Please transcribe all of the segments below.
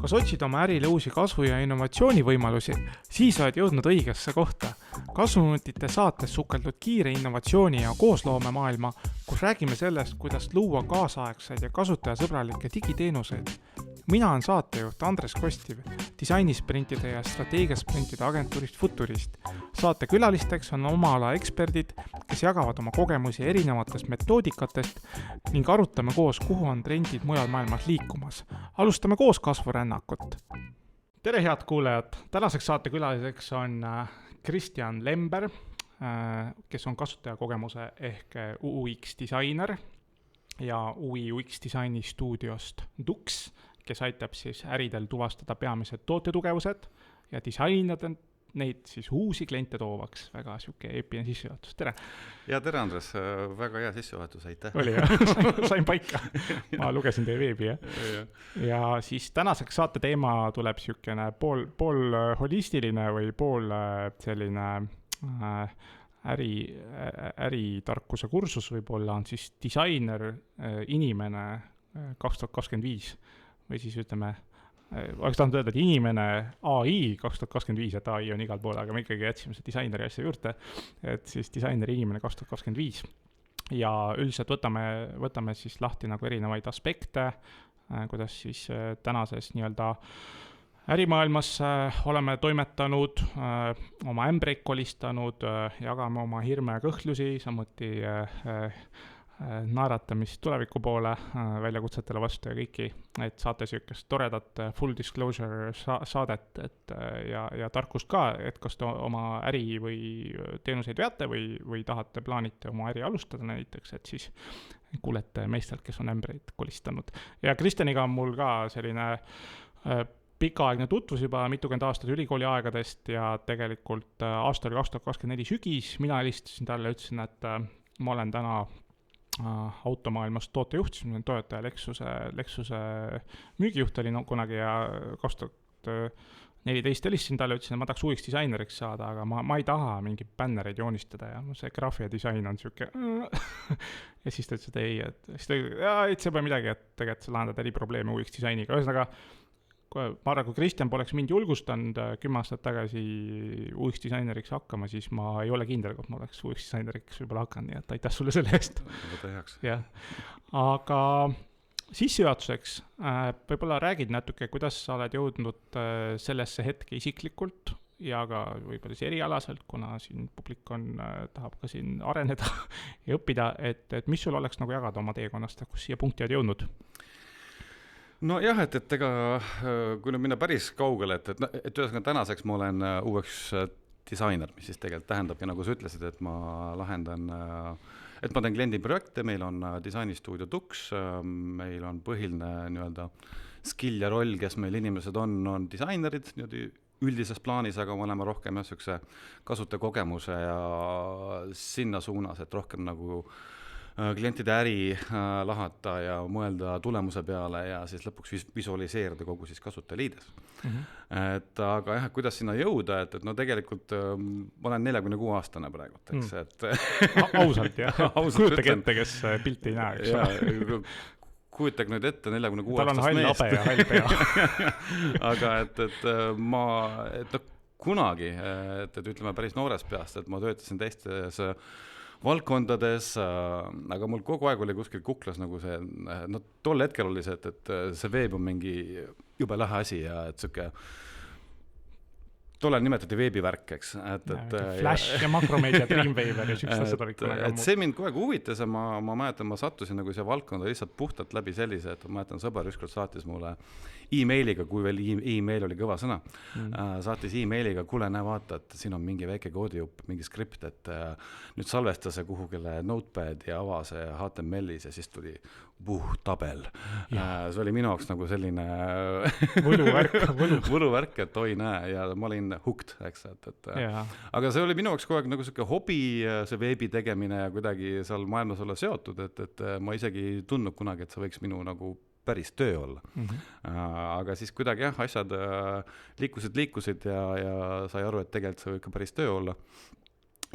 Kas otsid oma ärile uusi kasvu- ja innovatsioonivõimalusi, siis oled jõudnud õigesse kohta. Kasvuminutite saates sukeldud kiire innovatsiooni ja koosloomemaailma, kus räägime sellest, kuidas luua kaasaegseid ja kasutajasõbralikke digiteenuseid. Mina olen saatejuht Andres Kostiv, disainisprintide ja strateegiasprintide agentuurist Futurist. Saate külalisteks on oma ala eksperdid, kes jagavad oma kogemusi erinevatest metoodikatest ning arutame koos, kuhu on trendid mujal maailmas liikumas. Alustame koos kasvurännakut. Tere head kuulajad! Tänaseks saatekülaliseks on Kristjan Lember, kes on kasutajakogemuse ehk UX disainer ja UI UX disaini stuudiost Dux, kes aitab siis äridel tuvastada peamised tootetugevused ja disainida neid siis uusi kliente toovaks. Väga siuke eepiline sissejuhatus. Tere! Ja tere Andres, väga hea sissejuhatus, aitäh! Oli jah, sain paika. Ma lugesin teie veebi, ja siis tänaseks saate teema tuleb siukene pool holistiline või pool selline äritarkuse kursus võib-olla on siis disainer inimene 2025 või siis ütleme, oleks tahtnud öelda, et inimene AI 2025, et AI on igal pool, aga me ikkagi jätsime see disaineri asja juurde, et siis disaineri inimene 2025. Ja üldiselt võtame siis lahti nagu erinevaid aspekte, kuidas siis tänases nii-öelda ärimaailmas oleme toimetanud, oma ämbreid kolistanud, jagame oma hirme ja kõhklusi, samuti naeratamist tuleviku poole, väljakutsetele vastu ja kõiki, et saate sükest toredat full disclosure saadet ja tarkust ka, et kas te oma äri või teenuseid veate või tahate plaanite oma äri alustada näiteks, et siis kuulete meestelt, kes on ämbreid kolistanud. Ja Kristjaniga on mul ka selline pikaaegne tutvus juba mitukümmend aastat ülikooli aegadest ja tegelikult aasta oli 2024 sügis, mina helistasin talle ja ütlesin, et ma olen täna automaailmast tootejuht, siis ma olen Toyota ja Lexuse müügijuht oli kunagi ja 2014 helistasin talle ja ütlesin, et ma tahaks UX disaineriks saada, aga ma ei taha mingi bännereid joonistada ja see graafia disain on siuke ja siis ta ütles, et ei, siis ta ei pea midagi, et tegelikult sa lahendad äriprobleeme UX disainiga. Ühesõnaga, ma arvan, kui Kristjan poleks mind julgustanud 10 aastat tagasi UX disaineriks hakkama, siis ma ei ole kindel, kui ma oleks UX disaineriks võib-olla hakanud, nii et aitäh sulle selle eest. Ja. Aga sissejuhatuseks võib-olla räägid natuke, kuidas sa oled jõudnud sellesse hetke isiklikult ja ka võib-olla erialaselt, kuna siin publik tahab ka siin areneda ja õppida, et mis sul oleks nagu jagada oma teekonnast, kus siia punkti oled jõudnud? No jah, et ega kui nüüd minna päris kaugele, et ühesõnaga tänaseks ma olen UX disainer, mis siis tegelikult tähendabki, nagu sa ütlesid, et ma lahendan, et ma teen kliendi projekte, meil on disainistuudio Dux, meil on põhiline nii-öelda skill ja roll, kes meil inimesed on disainerid üldises plaanis, aga me oleme rohkem niisuguse kasutajakogemuse ja sinna suunas, et rohkem nagu klientide äri lahata ja mõelda tulemuse peale ja siis lõpuks visualiseerida kogu siis kasutajaliides. Et aga jah, kuidas sinna jõuda, et no tegelikult ma olen 46-aastane praegu, eks, et ausalt jah, kujutage ette, kes pilti ei näe, eks. Kujutage nüüd ette 46-aastast tal on hall abe ja hall pea. Aga et kunagi, et ütleme päris noores peast, et ma töötasin teistes valdkondades, aga mul kogu aeg oli kuskil kuklas nagu see, no tol hetkel oli see, et see veeb on mingi jube lahe asi ja et siuke tollal nimetati veebivärk, eks. Flash ja Macromedia, Dreamweaver ja süksed asjad olid kunagi ammu. See mind kogu aeg huvitas ja ma mäletan, ma sattusin nagu see valdkonda lihtsalt puhtalt läbi sellise, et ma mäletan, sõber ükskord saatis mulle e-mailiga, kui veel e-mail oli kõva sõna, saatis e-mailiga, kuule, näe vaata, et siin on mingi väike koodijupp, mingi skript, et nüüd salvesta see kuhugile notepad ja ava see HTML-is ja siis tuli tabel. See oli minu jaoks nagu selline võluvärk, et oi näe ja ma olin hooked, eks, aga see oli minu jaoks kogu aeg nagu selline hobi, see veebi tegemine ja kuidagi seal maailmas olla seotud, et ma isegi ei tundnud kunagi, et see võiks minu nagu päris töö olla. Aga siis kuidagi jah, asjad liikusid ja sai aru, et tegelikult see võib ka päris töö olla.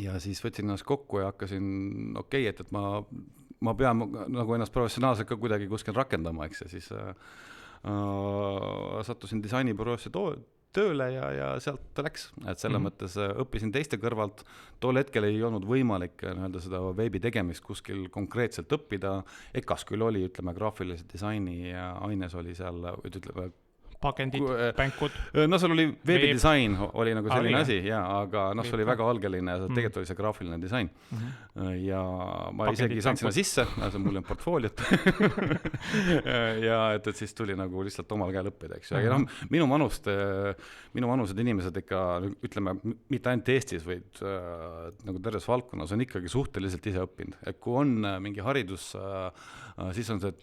Ja siis võtsin ennast kokku ja hakkasin et ma pean nagu ennast professionaalselt ka kuidagi kuskil rakendama, eks, ja siis sattusin disainibüroosse tööle ja sealt ta läks, et selle mõttes õppisin teiste kõrvalt, tol hetkel ei olnud võimalik nii-öelda seda veebi tegemist kuskil konkreetselt õppida, EKAs küll oli, ütleme, graafilise disaini aines oli seal, ütleme, pakendid, bänkud. No seal oli veebidisain, oli nagu selline asi, aga see oli väga algeline, tegelikult oli see graafiline disain. Ja ma isegi sain sinna sisse, mul on portfooliot. Ja et siis tuli nagu lihtsalt omal käel õppida, eks. Ja minu vanused inimesed ikka, ütleme, mitte ainult Eestis, vaid nagu terves valdkonnas on ikkagi suhteliselt ise õppinud. Et kui on mingi haridus, siis on see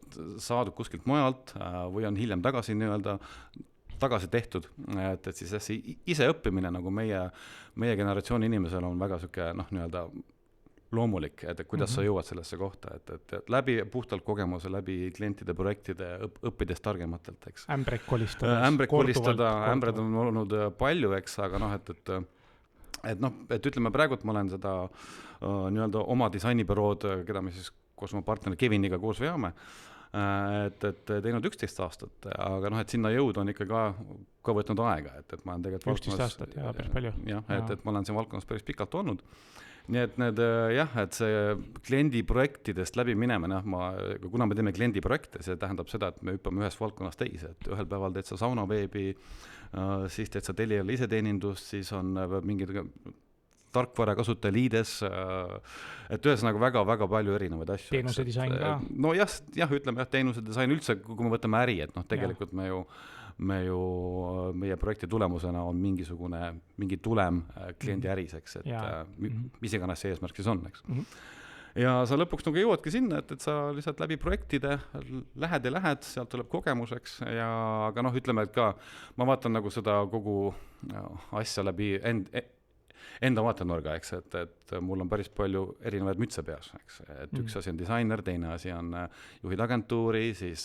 saadud kuskilt mujalt või on hiljem tagasi tehtud, et siis ise õppimine nagu meie generatsiooni inimesel on väga süke, nii-öelda loomulik, et kuidas sa jõuad sellesse kohta, et läbi puhtalt kogemuse, läbi klientide projektide õppides targematelt, eks. Ämbreid kolistada, ämbred on olnud palju, eks, aga et ütleme praegult ma olen seda nii-öelda oma disainibürood, keda me siis koos oma partneri Keviniga koos veame, et teinud 11 aastat, aga et sinna jõud on ikka ka võtnud aega, et ma olen tegelikult 11 aastat ja päris palju. Jah, et ma olen siin valdkonnas päris pikalt olnud. Nii et et see kliendi projektidest läbi minema, kuna me teeme kliendi projekte, see tähendab seda, et me hüppame ühest valdkonnast teise, et ühel päeval teed sa saunaveebi, siis teed sa Teliale iseteenindust, siis on mingid tarkvara kasutaja liides, et ühesõnaga väga-väga palju erinevaid asju. Teenuse disain ka? No jah, ütleme teenuse disain üldse, kui me võtame äri, et tegelikult meie projekti tulemusena on mingi tulem kliendi äriseks, et mis iganes see eesmärk siis on, eks. Ja sa lõpuks nagu jõuadki sinna, et sa lihtsalt läbi projektide lähed, sealt tuleb kogemuseks aga ütleme, et ka ma vaatan nagu seda kogu asja läbi enda vaatenurga, eks, et mul on päris palju erinevaid mütse peas, eks, et üks asi on disainer, teine asi on juhid agentuuri, siis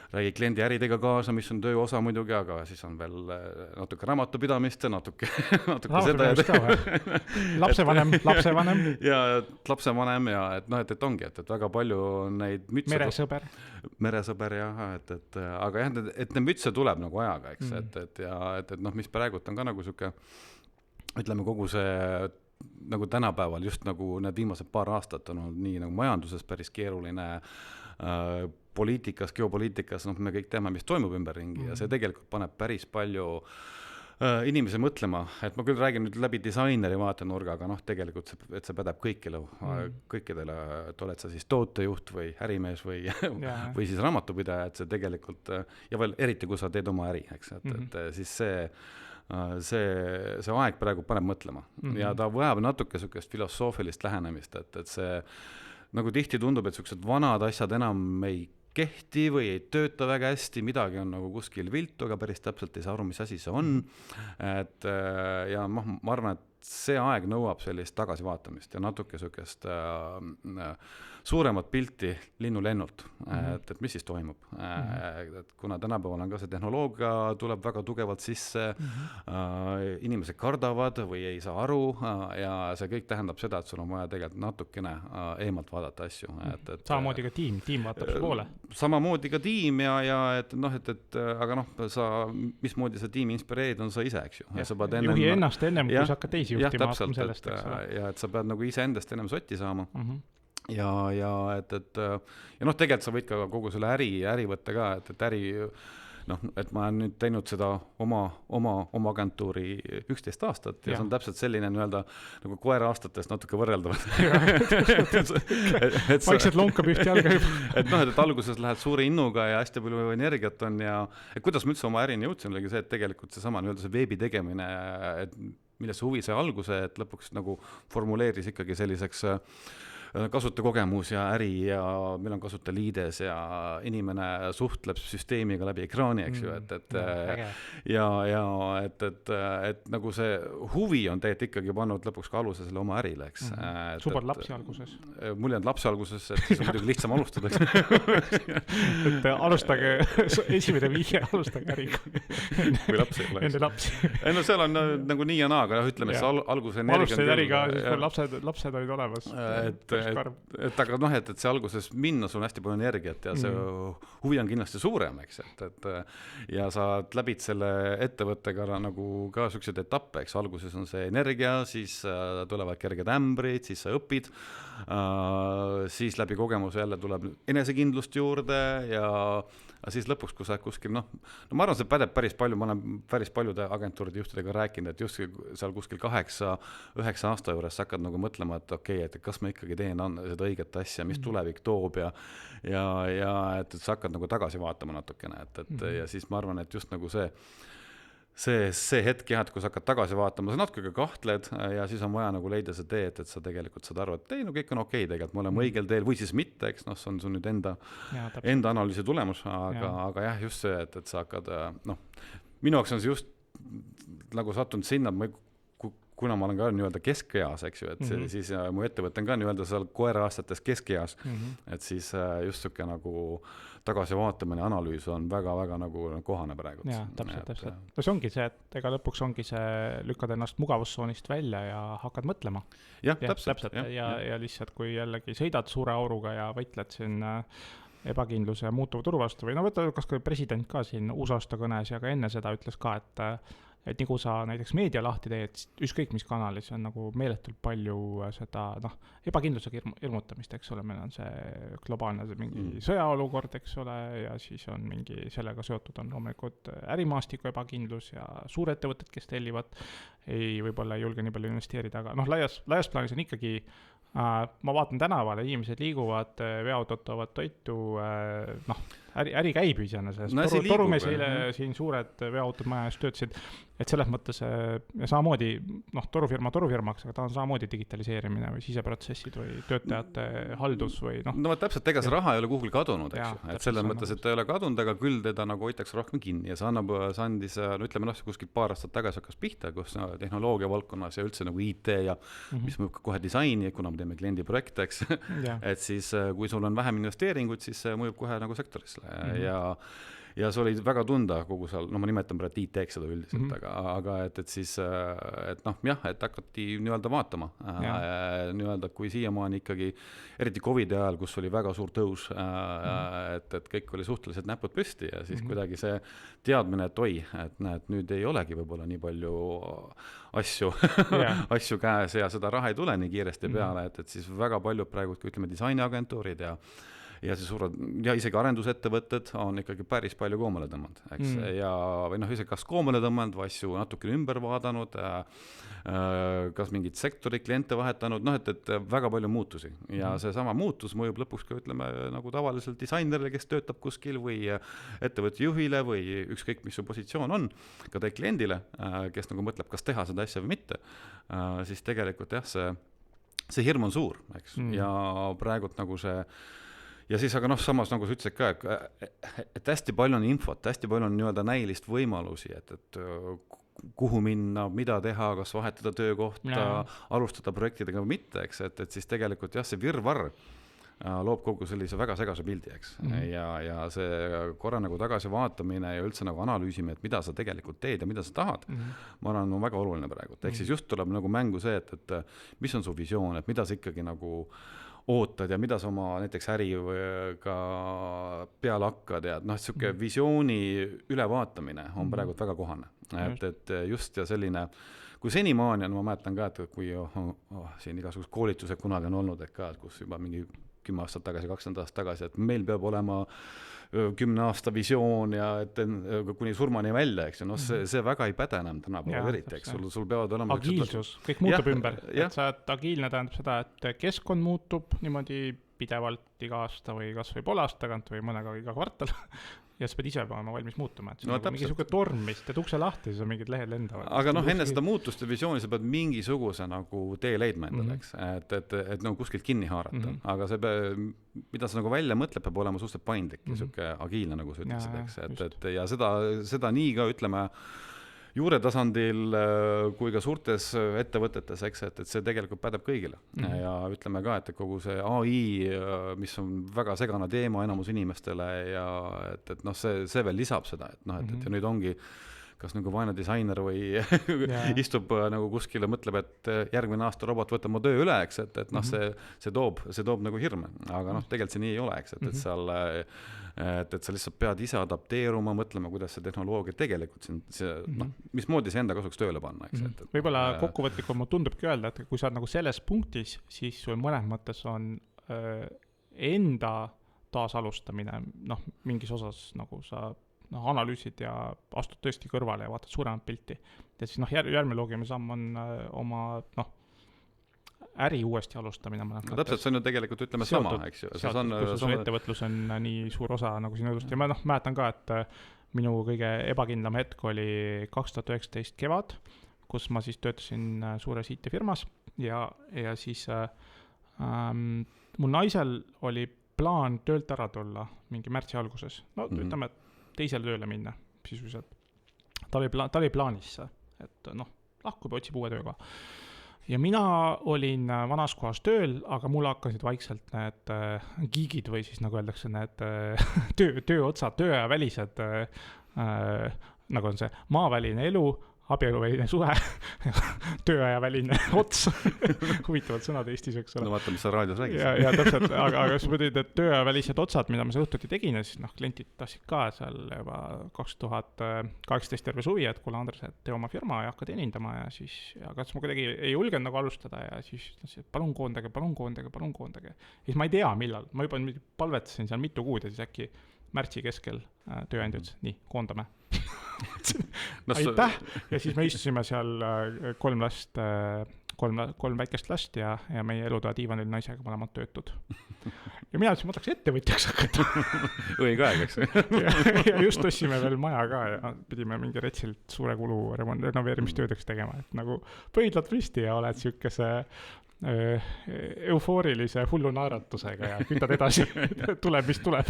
räägi kliendi äridega kaasa, mis on töö osa muidugi, aga siis on veel natuke raamatupidamist ja natuke seda. Lapsevanem. Ja lapsevanem ja et ongi, et väga palju neid mütse. Meresõber, jah, aga jah, et need mütse tuleb nagu ajaga, eks, et mis praegult on ka nagu siuke ütleme kogu see nagu tänapäeval just nagu need viimased paar aastat on olnud nii nagu majanduses päris keeruline poliitikas, geopoliitikas, me kõik teame, mis toimub ümberringi ja see tegelikult paneb päris palju inimese mõtlema, et ma küll räägin nüüd läbi disaineri vaatenurga, aga tegelikult see pädeb kõikidele, et oled sa siis tootejuht või ärimees või siis raamatupidaja, et see tegelikult ja veel eriti, kui sa teed oma äri, eks, et siis see aeg praegu paneb mõtlema ja ta vajab natuke sukest filosoofilist lähenemist, et see nagu tihti tundub, et suksed vanad asjad enam ei kehti või ei tööta väga hästi, midagi on nagu kuskil viltu, aga päris täpselt ei saa aru, mis asi see on. Ja ma arvan, et see aeg nõuab sellist tagasivaatamist ja natuke sukest suuremat pilti linnulennult, et mis siis toimub. Et kuna tänapäeval on ka see tehnoloogia tuleb väga tugevalt sisse, inimesed kardavad või ei saa aru ja see kõik tähendab seda, et sul on vaja tegelikult natukene eemalt vaadata asju. Samamoodi ka tiim vaatab su poole. Samamoodi ka tiim aga mismoodi see tiimi inspireerida on sa ise, eks ju. Juhi ennast ennem, kui sa hakkad teisi juhtima sellest. Ja et sa pead nagu ise endast ennem sotti saama. Ja tegelikult sa võid ka kogu selle äri võtta ka, et äri, et ma olen nüüd teinud seda oma agentuuri 11 aastat ja see on täpselt selline nagu koera aastatest natuke võrreldav. Vaikselt lonkab üht jalga juba. Et alguses lähed suure innuga ja hästi palju energiat on ja kuidas ma üldse oma ärini jõudsin, oligi see, et tegelikult seesama see veebi tegemine, millesse huvi sai alguse, et lõpuks nagu formuleeris ikkagi selliseks kasutajakogemus ja äri ja meil on kasutajaliides ja inimene suhtleb süsteemiga läbi ekraani, eks ju, et nagu see huvi on tegelikult ikkagi pannud lõpuks ka aluse selle oma ärile, eks. Sul polnud lapsi alguses? Mul ei olnud lapsi alguses, et siis on muidugi lihtsam alustada. Et alustage, esimene viie alustage äriga. Kui lapsi ei ole. Enne lapsi. No seal on nagu nii ja naa, aga ütleme, see alguse alustasid äriga, siis lapsed olid olemas. et aga noh, et see alguses minna, sul on hästi palju energiat ja see huvi on kindlasti suurem, eks, et ja sa läbid selle ettevõttega nagu ka selliseid etappe, eks, alguses on see energia, siis tulevad kerged ämbrid, siis sa õpid, siis läbi kogemuse jälle tuleb enesekindlust juurde ja siis lõpuks, kui sa kuskil, no ma arvan, see pädeb päris palju, ma olen päris paljude agentuuride juhtidega rääkinud, et just seal kuskil 8-9 aasta juures sa hakkad nagu mõtlema, et okei, et kas ma ikkagi teen seda õiget asja, mis tulevik toob ja et sa hakkad nagu tagasi vaatama natukene, ja siis ma arvan, et just nagu see hetk jah, et kui sa hakkad tagasi vaatama, sa natuke kahtled ja siis on vaja nagu leida see tee, et sa tegelikult saad aru, et ei, no kõik on okei, tegelikult me oleme õigel teel või siis mitte, eks, see on sul nüüd enda analüüsi tulemus, aga jah, just see, et sa hakkad, minu jaoks on see just nagu sattunud sinna, kuna ma olen ka nii-öelda keskeas, eks ju, et siis mu ettevõte on ka nii-öelda seal koera-aastates keskeas, et siis just siuke nagu tagasivaatamine, analüüs on väga-väga nagu kohane praegu. Jaa, täpselt. No see ongi see, et ega lõpuks ongi see, lükkad ennast mugavustsoonist välja ja hakkad mõtlema. Jah, täpselt. Ja lihtsalt, kui jällegi sõidad suure auruga ja võitled siin ebakindluse ja muutuva turu vastu või võtta kas ka president ka siin uusaastakõnes ja ka enne seda ütles ka, et nii kui sa näiteks meedia lahti teed, ükskõik mis kanalis on nagu meeletult palju seda ebakindlusega hirmutamist, eks ole, meil on see globaalne mingi sõjaolukord, eks ole, ja siis on mingi sellega seotud on loomulikult ärimaastiku ebakindlus ja suurettevõtted, kes tellivad, võib-olla ei julge nii palju investeerida, aga laias plaanis on ikkagi ma vaatan tänavale, inimesed liiguvad, veautod toovad toitu, äri käib iseenesest. Torumees eile siin suured veautod maja eest töötasid, et selles mõttes ja samamoodi, torufirma torufirmaks, aga ta on samamoodi digitaliseerimine või siseprotsessid või töötajate haldus või No täpselt, ega see raha ei ole kuhugi kadunud, eks ju. Et selles mõttes, et ta ei ole kadunud, aga küll teda nagu hoitakse rohkem kinni ja see andis, ütleme kuskil paar aastat tagasi hakkas pihta, kus tehnoloogia valdkonnas ja üldse nagu IT ja mis mõjub ka kohe disaini, kuna me teeme kliendiprojekte, eks, et siis kui sul on vähem investeeringuid, siis see mõjub kohe nagu sektorisse ja see oli väga tunda kogu seal, ma nimetan praegu IT-ks seda üldiselt, aga et siis, et et hakati nii-öelda vaatama, nii-öelda kui siiamaani ikkagi, eriti COVID ajal, kus oli väga suur tõus, et kõik oli suhteliselt näpud püsti ja siis kuidagi see teadmine, et oi, et näed, nüüd ei olegi võib-olla nii palju asju käes ja seda raha ei tule nii kiiresti peale, et siis väga paljud praegu, ütleme, disainiagentuurid ja see suured, ja isegi arendusettevõtted on ikkagi päris palju koomale tõmmanud, eks, ja või isegi kas koomale tõmmanud või asju natukene ümber vaadanud, kas mingid sektori kliente vahetanud, et väga palju muutusi ja seesama muutus mõjub lõpuks ka, ütleme, nagu tavaliselt disainerile, kes töötab kuskil või ettevõtte juhile või ükskõik, mis su positsioon on, ka teie kliendile, kes nagu mõtleb, kas teha seda asja või mitte, siis tegelikult jah, see hirm on suur, eks, ja praegult nagu see ja siis aga samas nagu sa ütlesid ka, et hästi palju on infot, hästi palju on nii-öelda näilist võimalusi, et kuhu minna, mida teha, kas vahetada töökohta, alustada projektidega või mitte, eks, et siis tegelikult jah, see virvarr loob kogu sellise väga segase pildi, eks, ja see korra nagu tagasi vaatamine ja üldse nagu analüüsime, et mida sa tegelikult teed ja mida sa tahad, ma arvan, on väga oluline praegu, ehk siis just tuleb nagu mängu see, et mis on su visioon, et mida sa ikkagi nagu ootad ja mida sa oma näiteks äriga peale hakkad ja siuke visiooni ülevaatamine on praegu väga kohane, et just ja selline, kui senimaani on, ma mäletan ka, et kui siin igasugused koolitused kunagi on olnud, et kus juba mingi 10 aastat tagasi, 20 aastat tagasi, et meil peab olema 10 aasta visioon ja et kuni surmani välja, eks ju, see väga ei päde enam tänapäeval eriti, eks, sul peavad olema agiilsus, kõik muutub ümber, et sa agiilne tähendab seda, et keskkond muutub niimoodi pidevalt iga aasta või kas või poole aasta tagant või mõnega iga kvartal ja sa pead ise olema valmis muutuma, et see on mingi siuke torm, mis teed ukse lahti, siis on mingid lehed lendavad. Aga enne seda muutust ja visiooni sa pead mingisuguse nagu tee leidma endale, eks, et nagu kuskilt kinni haarata, aga see mida sa nagu välja mõtleb, peab olema suhteliselt paindlik ja siuke agiilne, nagu sa ütlesid, eks, et ja seda nii ka, ütleme, juure tasandil kui ka suurtes ettevõtetes, eks, et see tegelikult pädeb kõigile. Ja ütleme ka, et kogu see AI, mis on väga segane teema enamus inimestele ja et see veel lisab seda, et ja nüüd ongi kas nagu vaene disainer või istub nagu kuskil ja mõtleb, et järgmine aasta robot võtab mu töö üle, eks, et noh, see toob nagu hirme, aga noh, tegelikult see nii ei ole, eks, et seal et sa lihtsalt pead ise adapteeruma, mõtlema, kuidas see tehnoloogia tegelikult noh, mismoodi see enda kasuks tööle panna, eks. Võib-olla kokkuvõtlikult mul tundubki öelda, et kui sa oled nagu selles punktis, siis sul mõnes mõttes on enda taasalustamine, noh, mingis osas nagu sa analüüsid ja astud tõesti kõrvale ja vaatad suuremat pilti. Ja siis noh, järgmine loogiline samm on oma, noh, äri uuesti alustamine. No täpselt, see on ju tegelikult ütleme sama, eks ju. Kui ettevõtlus on nii suur osa nagu sinu elust. Ja ma mäletan ka, et minu kõige ebakindlam hetk oli 2019 kevad, kus ma siis töötasin suures IT-firmas ja siis mul naisel oli plaan töölt ära tulla mingi märtsi alguses. No ütleme, teisele tööle minna sisuliselt. Ta oli plaanis see, et noh, lahkub ja otsib uue tööga. Ja mina olin vanas kohas tööl, aga mul hakkasid vaikselt need giigid või siis nagu öeldakse need tööotsad, tööajavälised, nagu on see maaväline elu, abieluväline suhe, tööajaväline ots, huvitavad sõnad Eestis, eks ole. No vaata, mis sa raadios räägis. Ja täpselt, aga sa mõtled, et tööajavälised otsad, mida ma seal õhtuti tegin, ja siis noh, klientid tahtsid ka seal juba 2018 terve suvi, et kuule Andres, et tee oma firma ja hakka teenindama ja siis, aga ma kuidagi ei julgenud nagu alustada ja siis palun koondage. Ja siis ma ei tea millal, ma juba palvetasin seal mitu kuud ja siis äkki märtsi keskel tööandja ütles, nii, koondame. Aitäh! Ja siis me istusime seal kolm väikest last ja meie elutoa diivanil naisega mõlemad töötud. Ja mina ütlesin, ma tahaks ettevõtjaks hakata. Õige aeg, eks? Ja just tõstsime veel maja ka ja pidime mingi retsilt suure kulu renoveerimistöödeks tegema, et nagu pöidlad risti ja oled siukese eufoorilise hullu naeratusega ja kütad edasi, tuleb, mis tuleb.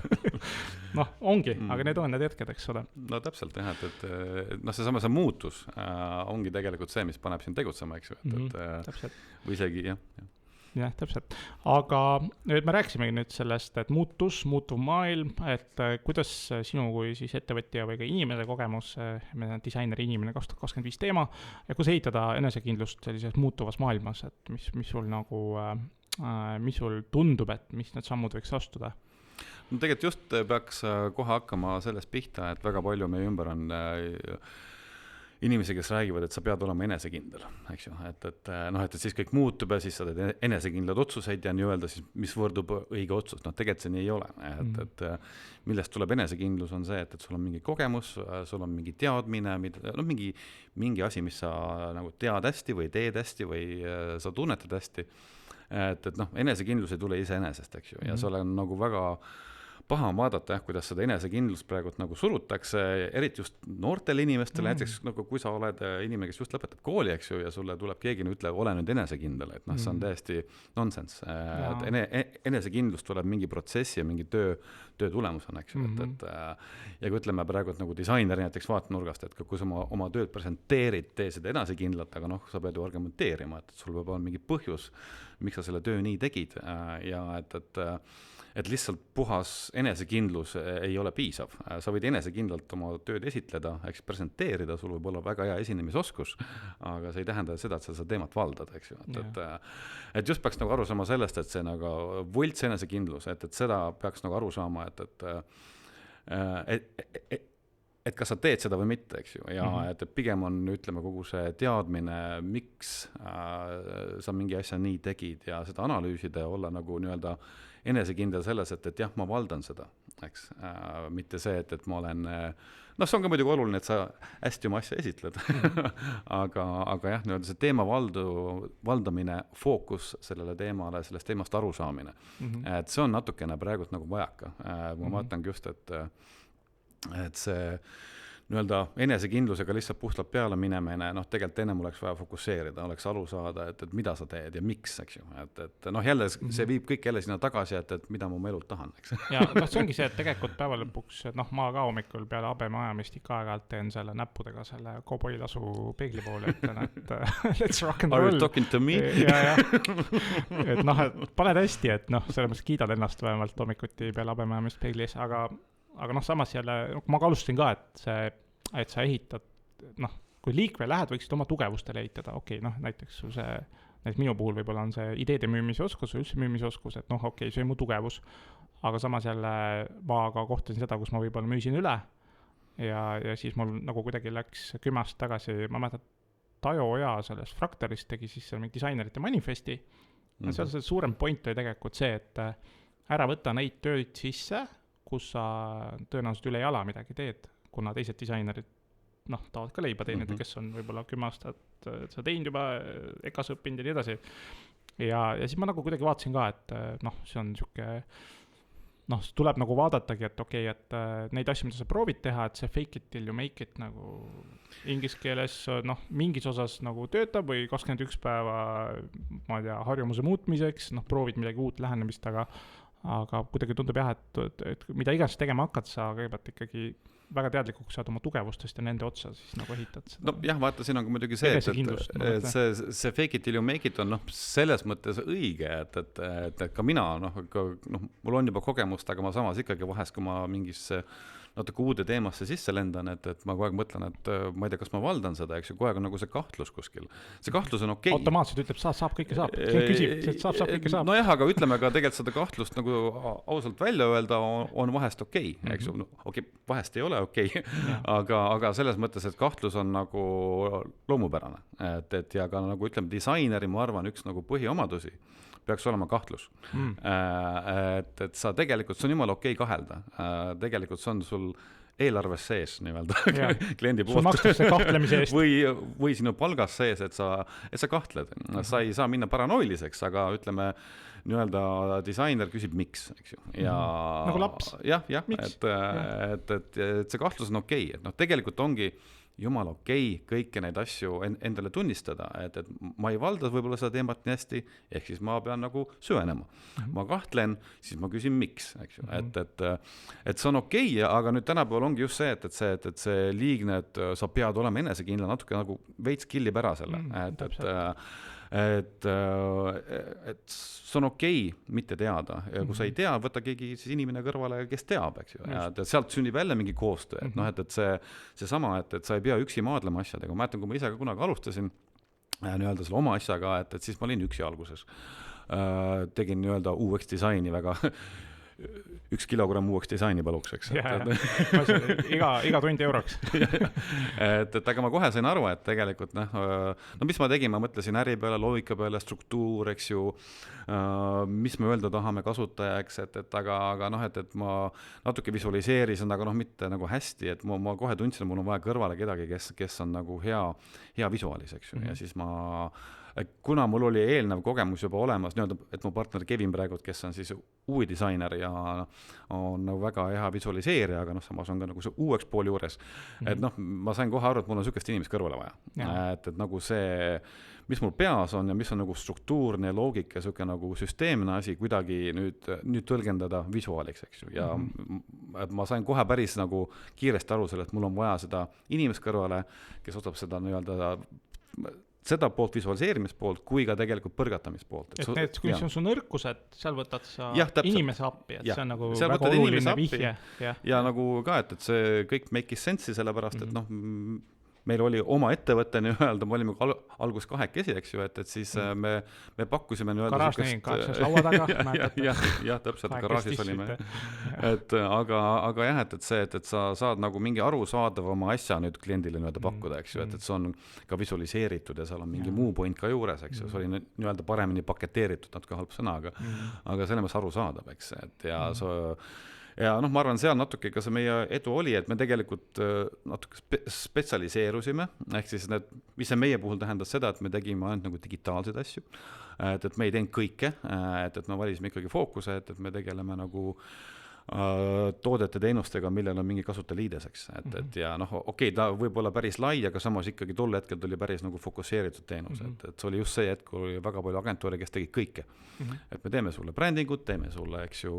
Noh, ongi, aga need on need hetked, eks ole. No täpselt jah, et noh, see muutus ongi tegelikult see, mis paneb sind tegutsema, eks ju, või isegi, jah. Jah, täpselt. Aga nüüd me rääkisime nüüd sellest, et muutuv maailm, et kuidas sinu kui siis ettevõtja või ka inimese kogemus, disaineri inimene 2025 teema, ja kus ehitada enesekindlust sellises muutuvas maailmas, et mis sul nagu, mis sul tundub, et mis need sammud võiks astuda? No tegelikult just peaks kohe hakkama sellest pihta, et väga palju meie ümber on inimesi, kes räägivad, et sa pead olema enesekindel, eks ju, et siis kõik muutub ja siis sa teed enesekindlad otsuseid ja nii öelda siis, mis võrdub õige otsus. No tegelikult see nii ei ole, et millest tuleb enesekindlus on see, et sul on mingi kogemus, sul on mingi teadmine, mingi asi, mis sa nagu tead hästi või teed hästi või sa tunnetad hästi, et enesekindlus ei tule iseenesest, eks ju, ja see on nagu väga paha on vaadata, kuidas seda enesekindlust praegu nagu surutakse, eriti just noortele inimestele, näiteks nagu kui sa oled inimene, kes just lõpetab kooli, eks ju, ja sulle tuleb keegi ütleb, ole nüüd enesekindel, et see on täiesti nonsense. Enesekindlust tuleb mingi protsessi ja mingi töö tulemusena, eks ju, ja kui ütleme praegu nagu disaineri näiteks vaatenurgast, et kui sa oma tööd presenteerid, tee seda enesekindlat, aga sa pead ju argumenteerima, et sul peab olema mingi põhjus, miks sa selle töö nii tegid ja et lihtsalt puhas enesekindlus ei ole piisav. Sa võid enesekindlalt oma tööd esitleda, eks presenteerida, sul võib olla väga hea esinemisoskus, aga see ei tähenda seda, et sa seda teemat valdad, eks ju. Et just peaks nagu aru saama sellest, et see nagu võlts enesekindlus, et seda peaks nagu aru saama, et kas sa teed seda või mitte, eks ju, ja et pigem on, ütleme, kogu see teadmine, miks sa mingi asja nii tegid ja seda analüüsida ja olla nagu nii-öelda enesekindel selles, et jah, ma valdan seda, eks, mitte see, et ma olen, see on ka muidugi oluline, et sa hästi oma asja esitled, aga jah, nii-öelda see teema valdamine, fookus sellele teemale, sellest teemast arusaamine, et see on natukene praegult nagu vajaka, ma vaatangi just, et see nii-öelda enesekindlusega lihtsalt puhtalt peale minemine, tegelikult ennem oleks vaja fokusseerida, oleks aru saada, et mida sa teed ja miks, eks ju, et jälle see viib kõik jälle sinna tagasi, et mida ma oma elult tahan, eks. Ja see ongi see, et tegelikult päeva lõpuks, et ma ka hommikul peale habeme ajamist ikka aeg-ajalt teen selle näppudega selle kauboilasu peegli poole, ütlen, et let's rock and roll. Are you talking to me? Ja. Et et paned hästi, et selles mõttes kiidad ennast vähemalt hommikuti peale habeme ajamist peegli ees, aga samas jälle, ma ka alustasin ka, et sa ehitad noh, kui liikve lähed, võiksid oma tugevustele eitada, okei, noh, näiteks minu puhul võib-olla on see ideede müümise oskus või üldse müümise oskus, et noh, okei, see on mu tugevus, aga samas jälle ma ka kohtasin seda, kus ma võib-olla müüsin üle ja siis mul nagu kuidagi läks 10 aastat tagasi, ma mäletan, Tajo Oja sellest Fractalist tegi siis seal mingi disainerite manifesti ja seal see suurem point oli tegelikult see, et ära võta neid tööd sisse, kus sa tõenäoliselt üle jala midagi teed, kuna teised disainerid noh, tahavad ka leiba teenida, kes on võib-olla 10 aastat sa teinud juba, EKAs õppinud ja nii edasi. Ja siis ma nagu kuidagi vaatasin ka, et noh, see on niisugune, noh, tuleb nagu vaadatagi, et okei, et neid asju, mida sa proovid teha, et see fake it till you make it nagu inglise keeles, noh, mingis osas nagu töötab või 21 päeva, ma ei tea, harjumuse muutmiseks, noh, proovid midagi uut lähenemist, aga kuidagi tundub jah, et mida iganes tegema hakkad, sa kõigepealt ikkagi väga teadlikuks saad oma tugevustest ja nende otsa siis nagu ehitad seda. No jah, vaata, siin on ka muidugi see, et see fake it till you make it on noh, selles mõttes õige, et ka mina, mul on juba kogemust, aga ma samas ikkagi vahest, kui ma mingisse natuke uude teemasse sisse lendan, et ma kogu aeg mõtlen, et ma ei tea, kas ma valdan seda, eks ju, kogu aeg on nagu see kahtlus kuskil. See kahtlus on okei. Automaatselt ütleb, saab, kõike saab. Küsib, saab, kõike saab. Nojah, aga ütleme ka tegelikult seda kahtlust nagu ausalt välja öelda on vahest okei, eks ju. Okei, vahest ei ole okei, aga selles mõttes, et kahtlus on nagu loomupärane. Ja ka nagu ütleme, disaineri, ma arvan, üks nagu põhiomadusi peaks olema kahtlus. Et sa tegelikult, see on jumala okei kahelda. Tegelikult see on sul eelarves sees nii-öelda kliendi poolt. Sul makstakse kahtlemise eest. Või sinu palgas sees, et sa kahtled. Sa ei saa minna paranoiliseks, aga ütleme, nii-öelda disainer küsib miks, eks ju. Ja, nagu laps. Jah, et see kahtlus on okei. Et tegelikult ongi jumal okei kõiki neid asju endale tunnistada, et ma ei valda võib-olla seda teemat nii hästi, ehk siis ma pean nagu süvenema. Ma kahtlen, siis ma küsin miks, eks ju. Et see on okei, aga nüüd tänapäeval ongi just see, et see liigne, et sa pead olema enesekindla natuke nagu veits killib ära selle. Et see on okei mitte teada ja kui sa ei tea, võta keegi siis inimene kõrvale, kes teab, eks ju, ja sealt sünnib jälle mingi koostöö, et see sama, et sa ei pea üksi maadlema asjadega. Ma mäletan, kui ma ise ka kunagi alustasin nii-öelda selle oma asjaga, et siis ma olin üksi alguses, tegin nii-öelda UX disaini väga 1 kilogramm UX disaini paluks, eks. Iga tund euroks. Aga ma kohe sain aru, et tegelikult mis ma tegin, ma mõtlesin äri peale, loogika peale, struktuur, eks ju, mis me öelda tahame kasutajaks, aga et ma natuke visualiseerisin, aga mitte nagu hästi, et ma kohe tundsin, et mul on vaja kõrvale kedagi, kes on nagu hea visuaalis, eks ju, ja siis kuna mul oli eelnev kogemus juba olemas, et mu partner Kevin praegu, kes on siis UI disainer ja on nagu väga hea visualiseerija, aga samas on ka nagu see UX pool juures, et ma sain kohe aru, et mul on sükest inimest kõrvale vaja. Et nagu see, mis mul peas on ja mis on nagu struktuurne loogika, süke nagu süsteemne asi kuidagi nüüd tõlgendada visuaaliks, eks ju. Ja ma sain kohe päris nagu kiiresti aru selle, et mul on vaja seda inimest kõrvale, kes otsab seda nii-öelda seda poolt visualiseerimispoolt kui ka tegelikult põrgatamispoolt. Et kui see on su nõrkused, seal võtad sa inimese appi, et see on nagu väga oluline vihje. Ja nagu ka, et see kõik make'is sense'i sellepärast, et meil oli oma ettevõtte nii-öelda, me olime algus 2, eks ju, et siis me pakkusime nii-öelda garaaž nägin, kaheksas laua taga. Jah, täpselt, garaažis olime. Aga jah, et see, et sa saad nagu mingi arusaadav oma asja nüüd kliendile nii-öelda pakkuda, eks ju, et see on ka visualiseeritud ja seal on mingi muu point ka juures, eks ju, see oli nii-öelda paremini paketeeritud, natuke halb sõna, aga selle mõttes arusaadav, eks, et ja ma arvan, seal natuke ka see meie edu oli, et me tegelikult natuke spetsialiseerusime, ehk siis mis see meie puhul tähendas seda, et me tegime ainult nagu digitaalseid asju, et me ei teinud kõike, et me valisime ikkagi fookuse, et me tegeleme nagu toodete teenustega, millel on mingi kasutajaliides, eks. Ja okei, ta võib olla päris lai, aga samas ikkagi tol hetkel tuli päris nagu fokusseeritud teenus, et see oli just see hetk, kui oli väga palju agentuure, kes tegid kõike. Et me teeme sulle brändingut, teeme sulle, eks ju,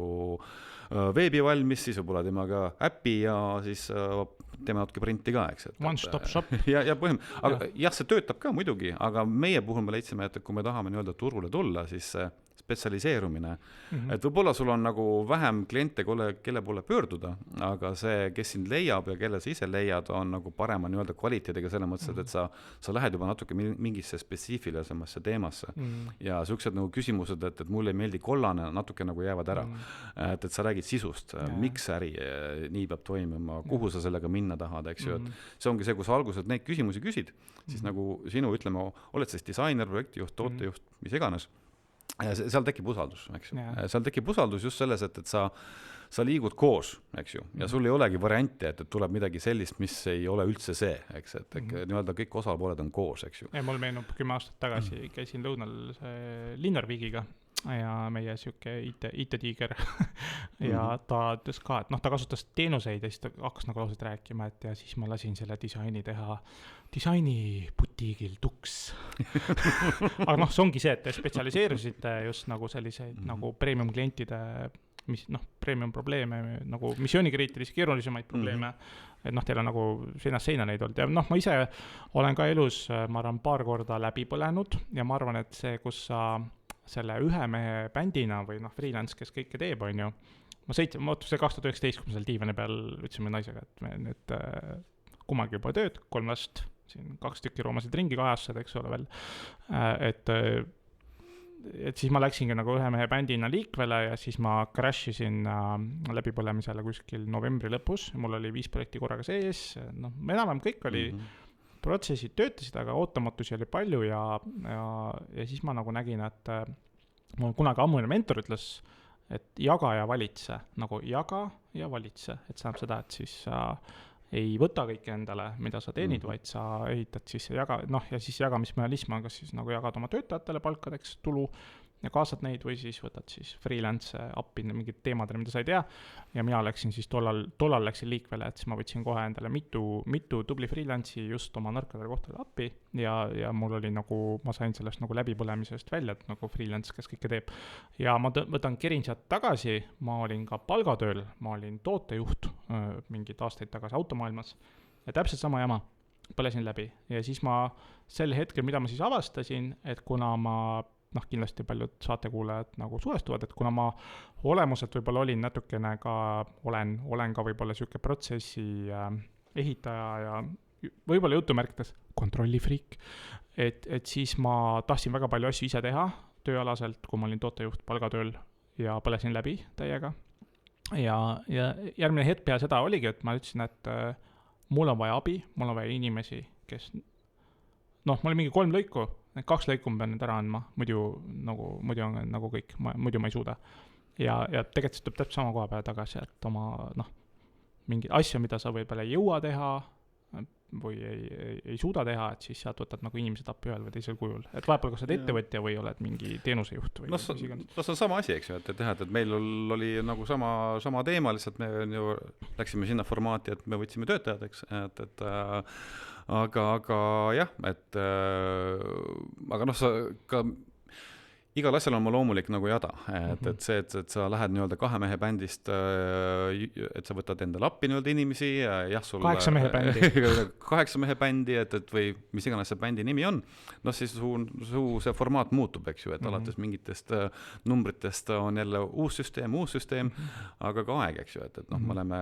veebi valmis, siis võib-olla teeme ka äppi ja siis teeme natuke printi ka, eks. One stop shop. Ja põhimõtteliselt, jah, see töötab ka muidugi, aga meie puhul me leidsime, et kui me tahame nii-öelda turule tulla, siis spetsialiseerumine, et võib-olla sul on nagu vähem kliente, kelle poole pöörduda, aga see, kes sind leiab ja kelle sa ise leiad, on nagu parema nii-öelda kvaliteediga selle mõttes, et sa lähed juba natuke mingisse spetsiifilisemasse teemasse ja sellised nagu küsimused, et mulle ei meeldi kollane, natuke nagu jäävad ära. Et sa räägid sisust, miks äri nii peab toimima, kuhu sa sellega minna tahad, eks ju, et see ongi see, kus alguses neid küsimusi küsid, siis nagu sinu, ütleme, oled siis disainer, projektijuht, tootejuht, mis iganes. Ja seal tekib usaldus, eks ju. Seal tekib usaldus just selles, et sa liigud koos, eks ju, ja sul ei olegi varianti, et tuleb midagi sellist, mis ei ole üldse see, eks, et nii-öelda kõik osapooled on koos, eks ju. Ja mul meenub 10 aastat tagasi käisin lõunal Linnar Vigiga ja meie siuke IT-tiiger ja ta ütles ka, et ta kasutas teenuseid ja siis ta hakkas nagu lauselt rääkima, et ja siis ma lasin selle disaini teha disainibutiigil Tuks. Aga see ongi see, et te spetsialiseerusite just nagu selliseid nagu premium klientide, mis premium probleeme, nagu missioonikriitilisi keerulisemaid probleeme, et teil on nagu seina neid olnud ja ma ise olen ka elus, ma arvan, paar korda läbi põlenud ja ma arvan, et see, kus sa selle ühe mehe bändina või freelance, kes kõike teeb, on ju, ma see 2019, kui me seal diivani peal ütlesime naisega, et me nüüd kumagi juba tööd, 3 last, siin 2 tükki roomasid ringi kajassad, eks ole veel, et siis ma läksingi nagu ühe mehe bändina liikvele ja siis ma crashisin läbipõlemisele kuskil novembri lõpus, mul oli 5 projekti korraga sees, me enam kõik oli protsessid töötasid, aga ootamatusi oli palju ja siis ma nagu nägin, et mul kunagi ammuine mentor ütles, et jaga ja valitse, nagu jaga ja valitse, et saab seda, et siis sa ei võta kõike endale, mida sa teenid, vaid sa ehitad siis ja siis jagamismehhanism on, kas siis nagu jagad oma töötajatele palkadeks tulu ja kaasad neid või siis võtad siis freelance appi mingid teemadele, mida sa ei tea ja mina läksin siis tollal läksin liikvele, et siis ma võtsin kohe endale mitu tubli freelance'i just oma nõrkadele kohtadele appi ja mul oli nagu, ma sain sellest nagu läbipõlemisest välja, et nagu freelance, kes kõike teeb ja ma kerin sealt tagasi, ma olin ka palgatööl, ma olin tootejuht mingid aastaid tagasi automaailmas ja täpselt sama jama, põlesin läbi ja siis ma sel hetkel, mida ma siis avastasin, et kuna ma kindlasti paljud saatekuulajad nagu suhestuvad, et kuna ma olemuselt võib-olla olin natukene ka, olen ka võib-olla siuke protsessi ehitaja ja võib-olla jutumärkides kontrollifriik, et siis ma tahtsin väga palju asju ise teha tööalaselt, kui ma olin tootejuht palgatööl ja põlesin läbi täiega. Ja järgmine hetk peale seda oligi, et ma ütlesin, et mul on vaja abi, mul on vaja inimesi, kes ma olin mingi 3 lõiku, 2 lõiku ma pean nüüd ära andma, muidu on nagu kõik, muidu ma ei suuda. Ja tegelikult tuleb täpselt sama koha peale tagasi, et oma mingi asju, mida sa võib-olla ei jõua teha või ei suuda teha, et siis sealt võtad nagu inimesed appi ühel või teisel kujul. Et vahepeal kas oled ettevõtja või oled mingi teenusejuht või see on sama asi, eks ju, et meil oli nagu sama teema, lihtsalt me ju läksime sinna formaati, et me võtsime töötajad, eks, aga jah, aga sa ka igal asjal on loomulik nagu jada, et see, et sa lähed nii-öelda 2 mehe bändist, et sa võtad endale appi nii-öelda inimesi ja sul 8 mehe bändi 8 mehe bändi, et või mis iganes see bändi nimi on, siis see formaat muutub, eks ju, et alates mingitest numbritest on jälle uus süsteem, aga ka aeg, eks ju, et me oleme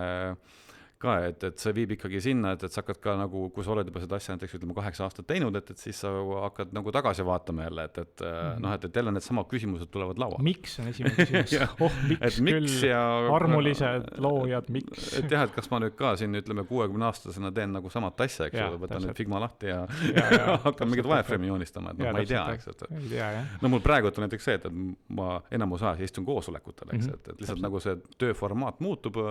ka, et see viib ikkagi sinna, et sa hakkad ka nagu, kui sa oled juba seda asja näiteks 8 aastat teinud, et siis sa hakkad nagu tagasi vaatama jälle, et jälle need sama küsimused tulevad laua. Miks on esimene küsimus? miks küll armulised loojad, miks? Et jah, et kas ma nüüd ka siin, ütleme, 60-aastasena teen nagu samat asja, eks ju, võtan nüüd Figma lahti ja hakkan mingid wireframe'i joonistama, et ma ei tea, eks, mul praegu on näiteks see, et ma enamus ajas istun koosolekutel, eks, et lihtsalt nagu see tööformaat muutub,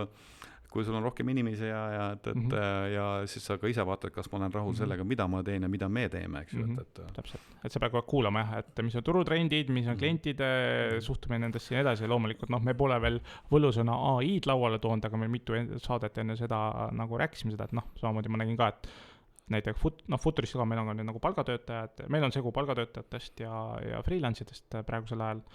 kui sul on rohkem inimesi ja siis sa ka ise vaatad, kas ma olen rahul sellega, mida ma teen ja mida me teeme, eks ju. Täpselt, et sa pead kogu aeg kuulama, et mis on turutrendid, mis on klientide suhtumine nendesse ja edasi, loomulikult, me pole veel võlusõna AI-d lauale toonud, aga me mitu saadet enne seda nagu rääkisime seda, et samamoodi ma nägin ka, et näiteks Futurist ka meil on nagu palgatöötajad, meil on segu palgatöötajatest ja freelance'idest praegusel ajal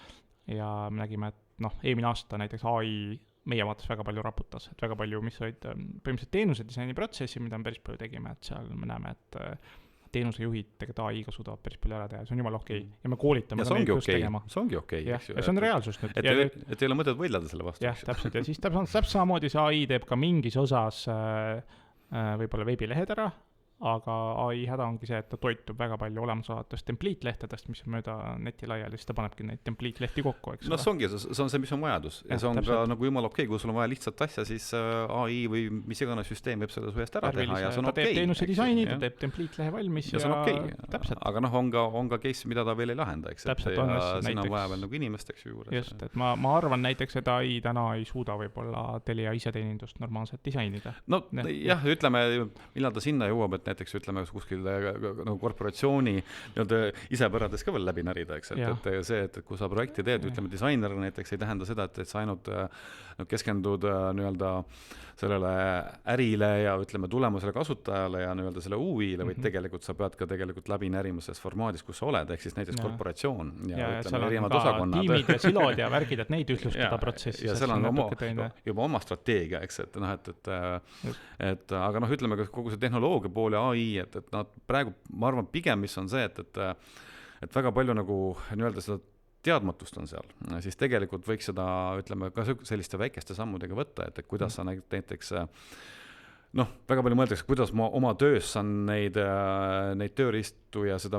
ja me nägime, et eelmine aasta näiteks AI meie vaates väga palju raputas, et väga palju, mis olid põhimõtteliselt teenuse disaini protsessi, mida me päris palju tegime, et seal me näeme, et teenusejuhid tegelikult AI-ga suudavad päris palju ära teha, see on jumala okei. Ja me koolitame ja see ongi okei. Ja see on reaalsus nüüd. Et ei ole mõtet võidelda selle vastu. Jah, täpselt. Ja siis täpselt samamoodi see AI teeb ka mingis osas võib-olla veebilehed ära, aga AI häda ongi see, et ta toitub väga palju olemasolevatest templiitlehtedest, mis on mööda neti laiali, siis ta panebki neid templiitlehti kokku, eks no see ongi, see on see, mis on vajadus. Ja see on täpselt. Ka nagu jumal okei, kui sul on vaja lihtsalt asja, siis AI või mis iganes süsteem võib selle su eest ära teha ja see on okei. Ta teeb teenuse disaini, ta teeb templiitlehe valmis ja see on okei. Täpselt. Aga on ka case, mida ta veel ei lahenda, eks. Täpselt on, siin on vaja veel nagu inimest, eks juures. Just, et ma arvan näiteks, et AI täna ei suuda võib-olla Telia iseteenindust normaalselt disainida. No jah, ütleme, millal ta sinna jõuab, et näiteks ütleme nagu korporatsiooni isepärades ka veel läbi närida, eks, et see, et kui sa projekti teed, ütleme disainer näiteks ei tähenda seda, et sa ainult keskendud sellele ärile ja ütleme tulemusele kasutajale ja selle UI-le, vaid tegelikult sa pead ka tegelikult läbi närima selles formaadis, kus sa oled, ehk siis näiteks korporatsioon ja ütleme erinevad osakonnad. Tiimid ja silod ja värgid, et neid ühtlustada protsessis. Ja seal on juba oma strateegia, eks, et aga ütleme kogu see tehnoloogia pool ja AI, et praegu ma arvan pigem, mis on see, et väga palju nagu seda teadmatust on seal, siis tegelikult võiks seda, ütleme, ka selliste väikeste sammudega võtta, et kuidas sa näiteks väga palju mõeldakse, kuidas ma oma töös saan neid tööriistu ja seda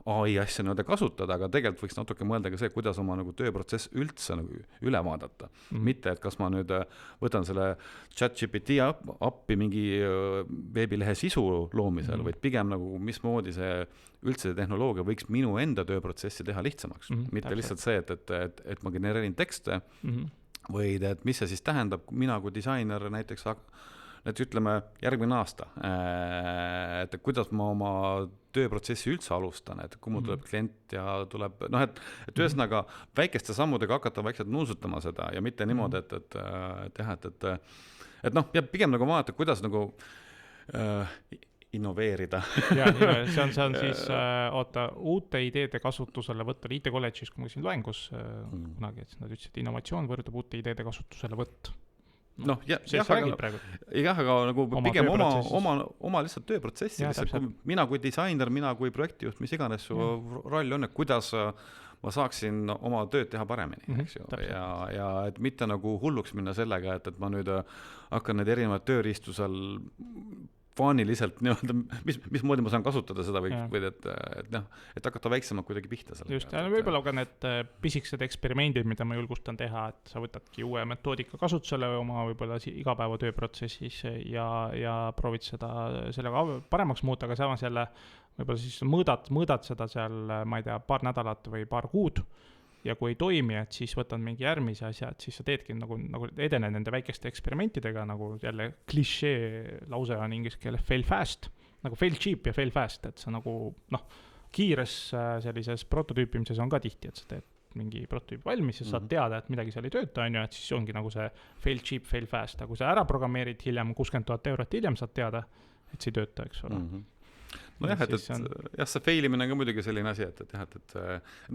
AI asja kasutada, aga tegelikult võiks natuke mõelda ka see, kuidas oma tööprotsess üldse üle vaadata. Mitte, et kas ma nüüd võtan selle ChatGPT appi mingi veebilehe sisu loomisel, vaid pigem mismoodi see üldse tehnoloogia võiks minu enda tööprotsessi teha lihtsamaks. Mitte lihtsalt see, et ma genereerin tekste, vaid et mis see siis tähendab, mina kui disainer näiteks ütleme järgmine aasta, et kuidas ma oma tööprotsessi üldse alustan, et kui mul tuleb klient ja tuleb, et ühesõnaga väikeste sammudega hakata vaikselt nuusutama seda ja mitte niimoodi, et ja pigem vaadata, kuidas innoveerida. Ja, see on siis, uute ideede kasutusele võtta IT-kolledžis, kui ma siin loengus kunagi, et nad ütlesid, innovatsioon võrdub uute ideede kasutusele võtt. aga nagu pigem oma lihtsalt tööprotsessi, mina kui disainer, mina kui projektijuht, mis iganes su roll on, et kuidas ma saaksin oma tööd teha paremini, eks ju, ja et mitte hulluks minna sellega, et ma nüüd hakkan need erinevad tööriistu seal faaniliselt mis moodi ma saan kasutada seda või et hakata väiksemalt kuidagi pihta selle. Just, ja võib-olla ka need pisiksed eksperimendid, mida ma julgustan teha, et sa võtadki uue metoodika kasutusele oma võib-olla igapäeva tööprotsessis ja proovid sellega paremaks muuta, aga samas jälle võib-olla siis mõõdad seda seal, ma ei tea, paar nädalat või paar kuud ja kui ei toimi, et siis võtad mingi järgmise asja, et siis sa teedki nagu edene nende väikeste eksperimentidega, nagu jälle klišee lause on inglise keeles fail fast, nagu fail cheap ja fail fast, et sa kiires sellises prototüüpimises on ka tihti, et sa teed mingi prototüüp valmis ja saad teada, et midagi seal ei tööta, et siis ongi nagu see fail cheap, fail fast, aga kui sa ära programmeerid hiljem 60 000 eurot hiljem saad teada, et see ei tööta, eks ole. Nojah, see failimine on ka muidugi selline asi, et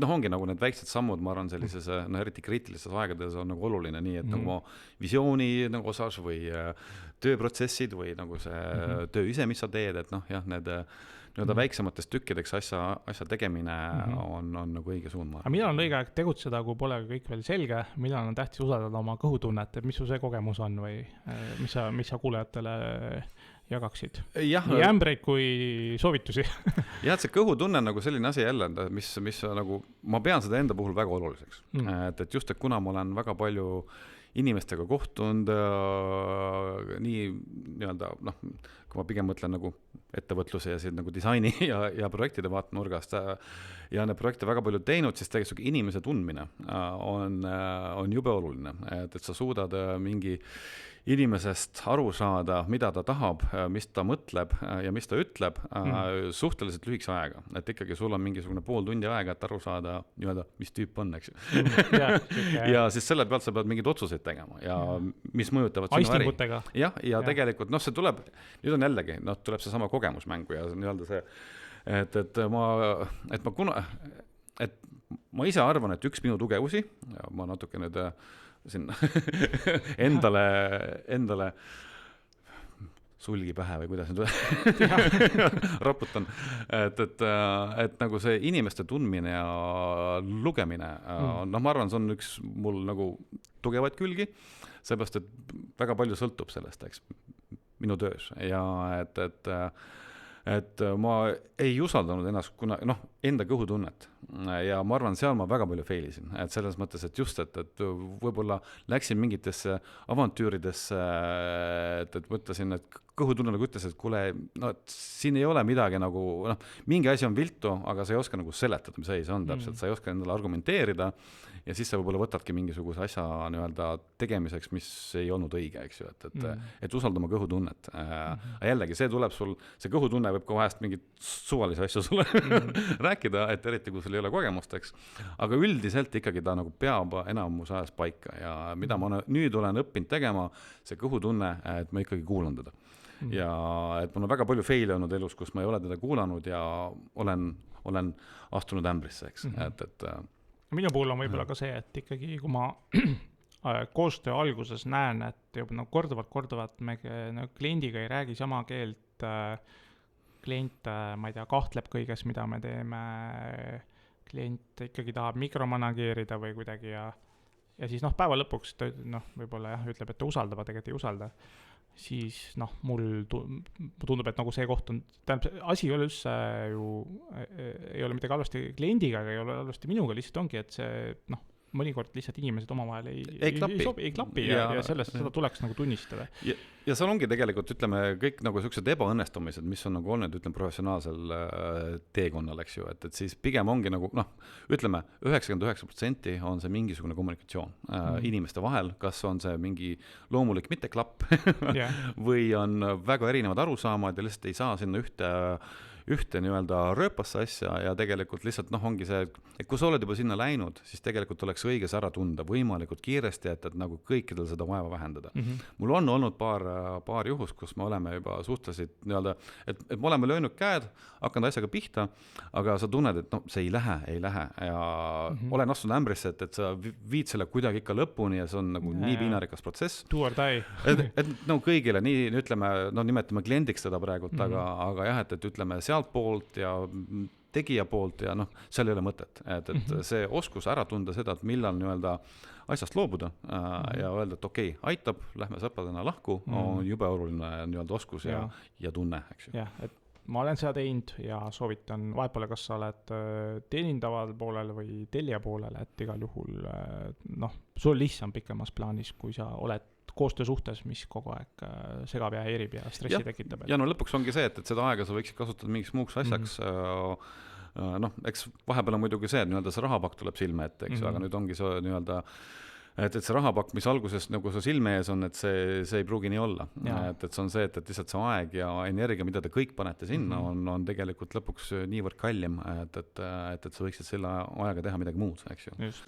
ongi nagu need väiksed sammud, ma arvan, sellises, eriti kriitilistes aegades on oluline nii, et nagu visiooni osas või tööprotsessid või nagu see töö ise, mis sa teed, et need väiksematest tükkideks asja tegemine on nagu õige suund. Aga millal on õige aeg tegutseda, kui pole kõik veel selge, millal on tähtis usaldada oma kõhutunnet, et mis su see kogemus on või mis sa kuulajatele jagaksid? Nii ämbreid kui soovitusi. Jah, et see kõhutunne on nagu selline asi jälle, mis nagu, ma pean seda enda puhul väga oluliseks. Et just, et kuna ma olen väga palju inimestega kohtunud, nii kui ma pigem mõtlen nagu ettevõtluse ja siin nagu disaini ja projektide vaatenurgast ja need projekte väga palju teinud, siis tegelikult inimese tundmine on jube oluline, et sa suudad mingi inimesest aru saada, mida ta tahab, mis ta mõtleb ja mis ta ütleb suhteliselt lühikese aega. Et ikkagi sul on mingisugune pool tundi aega, et aru saada, mis tüüp on, eks ju. Ja siis selle pealt sa pead mingeid otsuseid tegema ja mis mõjutavad sinu äri. Ja tegelikult, see tuleb, nüüd on jällegi, tuleb see sama kogemusmängu ja see, et ma ise arvan, et üks minu tugevusi, ja ma natuke nüüd siin endale sulgi pähe või kuidas nüüd raputan, et nagu see inimeste tundmine ja lugemine, noh, ma arvan, see on üks mul nagu tugevaid külgi, seepärast, et väga palju sõltub sellest, eks, minu töös ja et ma ei usaldanud ennast, kuna enda kõhutunnet ja ma arvan, seal ma väga palju failisin, et selles mõttes, et just, et võib-olla läksin mingitesse avantüüridesse, et mõtlesin, et kõhutunne nagu ütles, et kuule, siin ei ole midagi nagu, mingi asi on viltu, aga sa ei oska nagu seletada, mis asi see on täpselt, sa ei oska endale argumenteerida ja siis sa võib-olla võtadki mingisuguse asja nii-öelda tegemiseks, mis ei olnud õige, eks ju, et usaldama kõhutunnet. Jällegi, see tuleb sul, see kõhutunne võib ka vahest mingit suvalisi asju sulle rääkida, et eriti, kui sul ei ole kogemust, eks. Aga üldiselt ikkagi ta nagu peab enamus ajas paika ja mida ma nüüd olen õppinud tegema, see kõhutunne, et ma ikkagi kuulan teda. Ja et mul on väga palju faili olnud elus, kus ma ei ole teda kuulanud ja olen astunud ämbrisse, eks. Minu puhul on võib-olla ka see, et ikkagi kui ma koostöö alguses näen, et juba korduvalt me kliendiga ei räägi sama keelt, klient, ma ei tea, kahtleb kõiges, mida me teeme, klient ikkagi tahab mikromanageerida või kuidagi ja siis päeva lõpuks ta võib-olla ütleb, et ta usaldab, aga tegelikult ei usalda. Siis mul tundub, et nagu see koht on, asi ei ole üldse ju, ei ole midagi halvasti kliendiga, ei ole halvasti minuga, lihtsalt ongi, et see mõnikord lihtsalt inimesed omavahel ei klapi ja sellest seda tuleks nagu tunnistada. Ja seal ongi tegelikult, ütleme, kõik nagu sellised ebaõnnestumised, mis on nagu olnud, ütleme, professionaalsel teekonnal, eks ju, et siis pigem ongi nagu, ütleme, 99% on see mingisugune kommunikatsioon inimeste vahel, kas on see mingi loomulik mitteklapp või on väga erinevad arusaamad ja lihtsalt ei saa sinna ühte nii-öelda rööpasse asja ja tegelikult lihtsalt ongi see, et kui sa oled juba sinna läinud, siis tegelikult oleks õige see ära tunda võimalikult kiiresti, et nagu kõikidel seda vaeva vähendada. Mul on olnud paar juhust, kus me oleme juba suhtlesid nii-öelda, et me oleme löönud käed, hakanud asjaga pihta, aga sa tunned, et see ei lähe ja olen astunud ämbrisse, et sa viid selle kuidagi ikka lõpuni ja see on nagu nii piinarikas protsess. Do or die. et kõigile, nii ütleme, nimetame kliendiks teda praegult, aga jah, et ütleme sealt poolt ja tegija poolt ja seal ei ole mõtet, et see oskus ära tunda seda, et millal nii-öelda asjast loobuda ja öelda, et okei, aitab, lähme sõpradena lahku, on jube oluline nii-öelda oskus ja tunne, eks ju. Jah, et ma olen seda teinud ja soovitan, vahepeal kas sa oled teenindaval poolel või tellija poolel, et igal juhul sul lihtsam pikemas plaanis, kui sa oled koostöö suhtes, mis kogu aeg segab ja erib ja stressi tekitab. Ja lõpuks ongi see, et seda aega sa võiksid kasutada mingiks muuks asjaks. Eks vahepeal on muidugi see, et nii-öelda see rahapakk tuleb silme ette, eks, aga nüüd ongi see nii-öelda et see rahapakk, mis alguses nagu su silme ees on, et see ei pruugi nii olla. Et see on see, et lihtsalt see aeg ja energia, mida te kõik panete sinna, on tegelikult lõpuks niivõrd kallim, et sa võiksid selle ajaga teha midagi muud, eks ju. Just.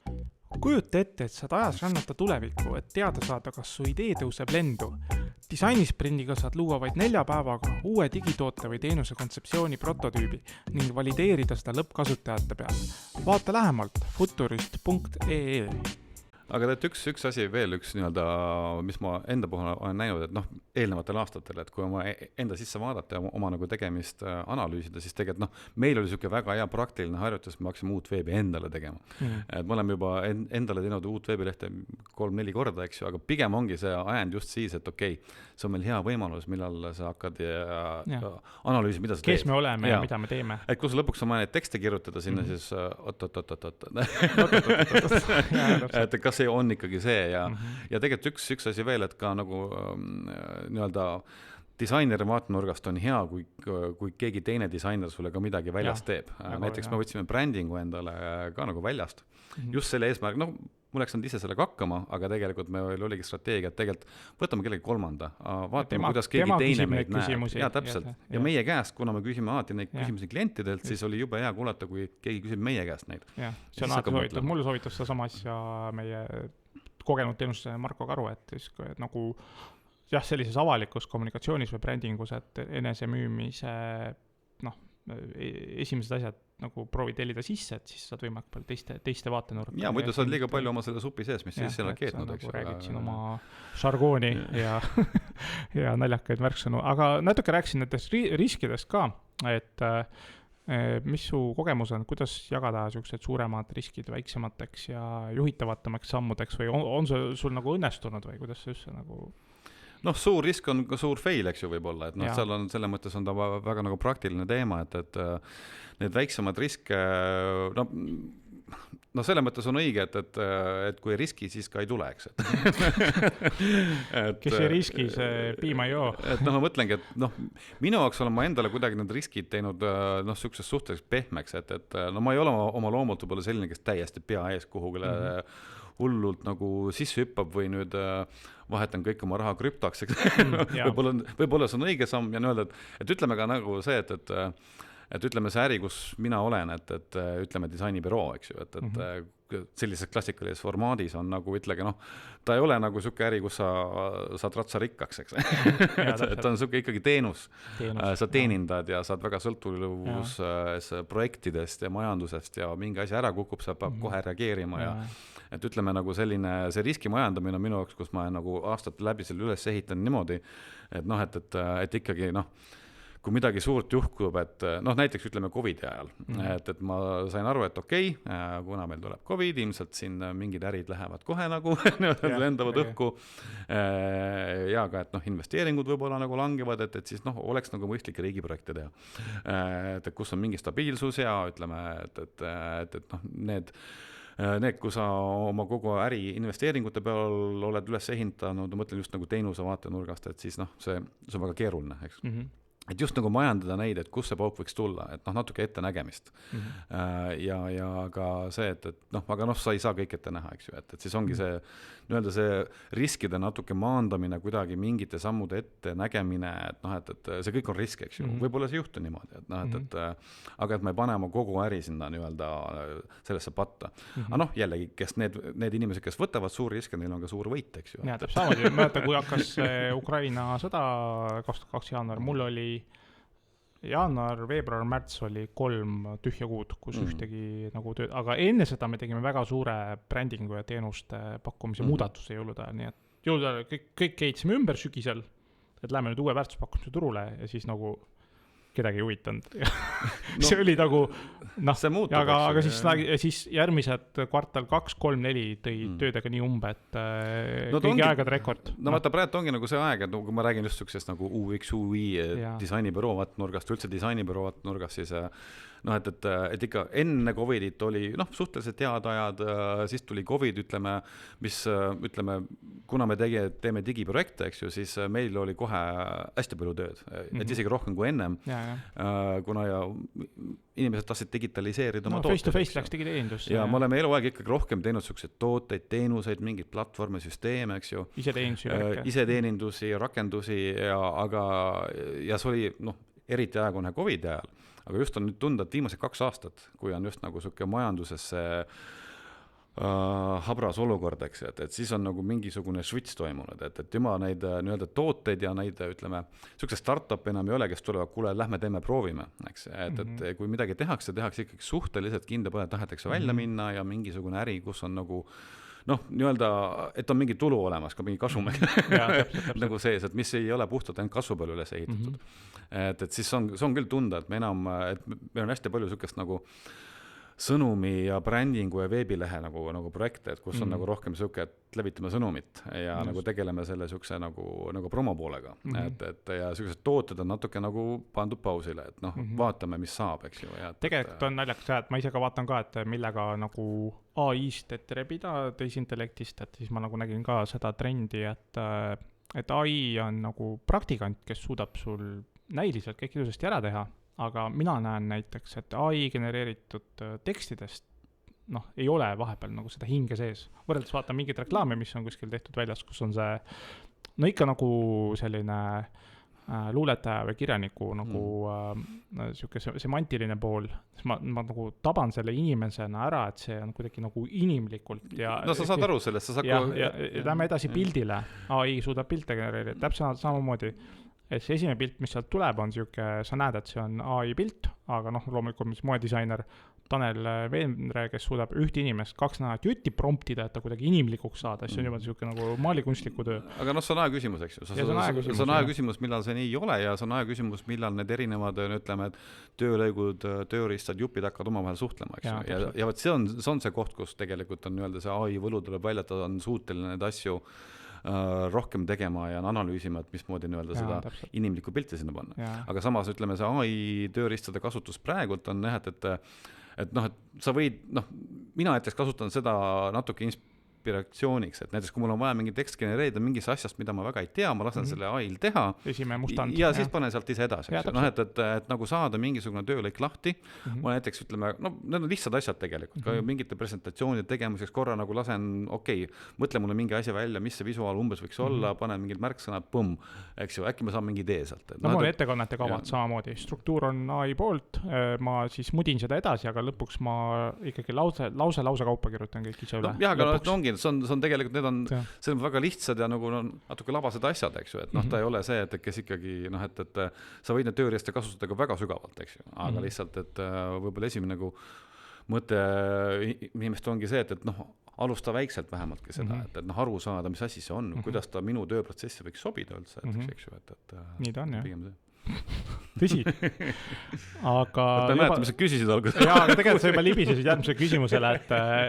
Kujuta ette, et saad ajas rännata tulevikku, et teada saada, kas su idee tõuseb lendu. Disainisprindiga saad luua vaid 4 päevaga uue digitoote või teenuse kontseptsiooni prototüübi ning valideerida seda lõppkasutajate peal. Vaata lähemalt futurist.ee. Aga üks asi veel, üks nii-öelda, mis ma enda puhul olen näinud, et eelnevatel aastatel, et kui oma enda sisse vaadata ja oma nagu tegemist analüüsida, siis tegelikult meil oli selline väga hea praktiline harjutus, me hakkasime uut veebi endale tegema. Et me oleme juba endale teinud uut veebilehte 3-4 korda, eks ju, aga pigem ongi see ajend just siis, et okei, see on meil hea võimalus, millal sa hakkad analüüsi, mida sa teed. Kes me oleme ja mida me teeme. Et kui sa lõpuks oma neid tekste kirjutada sinna, siis et kas see on ikkagi see ja tegelikult üks asi veel, et ka nagu nii-öelda disaineri vaatenurgast on hea, kui keegi teine disainer sulle ka midagi väljast teeb. Näiteks me võtsime brändingu endale ka nagu väljast. Just selle eesmärk, mul oleks ise sellega hakkama, aga tegelikult meil oligi strateegia, et tegelikult võtame kellegi kolmanda, vaatame, kuidas keegi teine meid näeb. Ja täpselt. Ja meie käest, kuna me küsime alati neid küsimusi klientidelt, siis oli jube hea kuulata, kui keegi küsib meie käest neid. Ja, see on alati soovitus. Mulle soovitas seda sama asja meie kogenud teenuse Marko Karu, et nagu sellises avalikus kommunikatsioonis või brändingus, et enesemüümise esimesed asjad nagu proovi tellida sisse, et siis saad võimalik palju teiste vaatenurka. Ja muidu saad liiga palju oma selle supi sees, mis siis seal keetnud, eks. Nagu räägid siin oma žargooni ja naljakaid märksõnu, aga natuke rääkisin nendest riskidest ka, et mis su kogemus on, kuidas jagada sellised suuremad riskid väiksemateks ja juhitavatamaks sammudeks või on see sul nagu õnnestunud või kuidas see üldse nagu? Noh, suur risk on ka suur fail, eks ju, võib-olla, et noh, seal on, selle mõttes on ta väga nagu praktiline teema, et need väiksemad riske, no selle mõttes on õige, et kui riski, siis ka ei tule, eks. Kes ei riski, see piima ei joo. Et noh, ma mõtlengi, et noh, minu jaoks olen ma endale kuidagi need riskid teinud suhtes suhteliselt pehmeks, et no ma ei ole oma loomult võib-olla selline, kes täiesti pea ees kuhugile hullult nagu sisse hüppab või nüüd vahetan kõik oma raha krüptoks, võib-olla see on õige samm ja öelda, et ütleme ka nagu see, et ütleme see äri, kus mina olen, et ütleme disainibüroo, eks ju, et sellises klassikalises formaadis on nagu ütlegi, noh, ta ei ole nagu selline äri, kus sa saad ratsa rikkaks, eks. et on selline ikkagi teenus. Sa teenindad ja saad väga sõltuvus projektidest ja majandusest ja mingi asi ära kukub, sa peab kohe reageerima ja et ütleme nagu selline, see riski majandamine on minu jaoks, kus ma nagu aastate läbi selle üles ehitan niimoodi, et noh, et ikkagi noh, kui midagi suurt juhtub, et noh, näiteks ütleme COVID ajal, et ma sain aru, et okei, kuna meil tuleb COVID, ilmselt siin mingid ärid lähevad kohe nagu lendavad õhku ja ka, et noh, investeeringud võib-olla nagu langevad, et siis noh, oleks nagu mõistlik riigiprojekte teha. Et kus on mingi stabiilsus ja ütleme, et noh, need, kui sa oma kogu äri investeeringute peal oled üles ehitanud, mõtlen just nagu teenuse vaatenurgast, et siis noh, see on väga keeruline, eks. Et just nagu majandada neid, et kus see pauk võiks tulla, et noh, natuke ette nägemist. Ja ka see, et noh, aga noh, sa ei saa kõik ette näha, eks ju, et siis ongi see, nii-öelda see riskide natuke maandamine, kuidagi mingite sammude ette nägemine, et noh, et see kõik on risk, eks ju, võib-olla see juhtu niimoodi, et noh, aga et ma ei pane oma kogu äri sinna nii-öelda sellesse patta. Aga noh, jällegi, kes need inimesed, kes võtavad suur risk, neil on ka suur võit, eks ju. Ja, täpselt samamoodi, mäletan, kui hakkas Ukraina sõda 22 jaanuar, mul oli jaanuar, veebruar, märts oli 3 tühja kuud, kus ühtegi nagu tööd, aga enne seda me tegime väga suure brändingu ja teenuste pakkumise muudatuse jõulude ajal, nii et jõulude ajal kõik keitsime ümber sügisel, et lähme nüüd uue väärtuspakkumise turule ja siis nagu kedagi ei huvitanud. See oli nagu, noh, aga siis järgmised kvartal 2, 3, 4 tõi töödega nii umbe, et kõigi aegade rekord. No vaata, praegu ongi nagu see aeg, et kui ma räägin just sellisest nagu UX, UI disainibüroo vaatenurgast, üldse disainibüroo vaatenurgast, siis noh, et ikka enne COVIDit oli suhteliselt head ajad, siis tuli COVID, ütleme, kuna me teeme digiprojekte, eks ju, siis meil oli kohe hästi palju tööd, et isegi rohkem kui ennem, kuna inimesed tahtsid digitaliseerida oma tooteid. Face-to-face läks digiteenindus. Ja me oleme eluaeg ikkagi rohkem teinud selliseid tooteid, teenuseid, mingeid platvorme, süsteeme, eks ju. Iseteenindusi, rakendusi, ja see oli, eriti aegune COVID ajal, aga just on nüüd tunda, et viimased 2 aastat, kui on just nagu selline majanduses habras olukord, eks, et siis on nagu mingisugune switch toimunud, et tema neid nii-öelda tooteid ja neid, ütleme, selline startup enam ei ole, kes tulevad, kuule, lähme teeme, proovime, eks, et kui midagi tehakse ikkagi suhteliselt kindla peale, tahetakse välja minna ja mingisugune äri, kus on nagu noh, nii-öelda, et on mingi tulu olemas, ka mingi kasum nagu sees, et mis ei ole puhtalt ainult kasvu peale üles ehitatud. Et siis see on küll tunda, et meil on hästi palju sellist nagu sõnumi ja brändingu ja veebilehe nagu projekte, et kus on nagu rohkem selline, et levitame sõnumit ja nagu tegeleme selle selline nagu promopoolega. Et ja sellised tooted on natuke nagu pandud pausile, et noh, vaatame, mis saab, eks ju. Tegelikult on naljakas, et ma ise ka vaatan ka, et millega nagu AI-st ette rebida, tehisintellektist, et siis ma nagu nägin ka seda trendi, et AI on nagu praktikant, kes suudab sul näiliselt kõik ilusasti ära teha, aga mina näen näiteks, et AI genereeritud tekstidest ei ole vahepeal nagu seda hinge sees. Võrreldes vaatan mingid reklaame, mis on kuskil tehtud väljas, kus on see ikka nagu selline luuletaja või kirjaniku nagu selline semantiline pool. Ma nagu taban selle inimesena ära, et see on kuidagi nagu inimlikult. No sa saad aru sellest. Ja lähme edasi pildile. AI suudab pilte genereerida, täpselt samamoodi. et see esimene pilt, mis sealt tuleb, on siuke, sa näed, et see on AI pilt, aga noh, loomulikult mis moedisainer Tanel Veenre, kes suudab ühte inimest 2 nädalat jutti promptida, et ta kuidagi inimlikuks saada, see on juba siuke nagu maalikunstliku töö. Aga noh, see on aja küsimus, eks ju. See on aja küsimus, millal see nii ei ole ja see on aja küsimus, millal need erinevad, ütleme, et töölõigud, tööriistad, jupid hakkavad omavahel suhtlema, eks ju. Ja võt see on see koht, kus tegelikult on see AI võlu tuleb välja, et ta on suuteline need asju rohkem tegema ja analüüsima, et mismoodi seda inimlikku pilti sinna panna. Aga samas, ütleme, see AI tööriistade kasutus praegult on nähed, et sa võid, mina näiteks kasutan seda natuke inspiratsiooniks, et näiteks kui mul on vaja mingi tekst genereerida mingis asjast, mida ma väga ei tea, ma lasen selle AI-l teha ja siis panen sealt ise edasi. Et nagu saada mingisugune töölõik lahti, ma näiteks ütleme, need on lihtsad asjad tegelikult, ka mingite presentatsioonide tegemiseks korra nagu lasen, mõtle mulle mingi asja välja, mis see visuaal umbes võiks olla, panen mingid märksõnad, põmm, eks ju, äkki ma saan mingi idee sealt. Mul ettekannete kavad samamoodi, struktuur on AI poolt, ma siis mudin seda edasi, aga lõpuks ma ikkagi lause kaupa kirjutan kõik ise üle. Jah, aga ongi, see on tegelikult, need on väga lihtsad ja nagu natuke labased asjad, eks ju, et ta ei ole see, et kes ikkagi, et sa võid need tööriiste kasutada ka väga sügavalt, eks ju, aga lihtsalt, et võib-olla esimene nagu mõte inimest ongi see, et alusta väikselt vähemaltki seda, et aru saada, mis asi see on, kuidas ta minu tööprotsessi võiks sobida üldse, eks ju, et nii ta on, pigem see. Tõsi. Aga ta näete, mis sa küsisid alguses. Jaa, aga tegelikult sa juba libisesid järgmise küsimusele,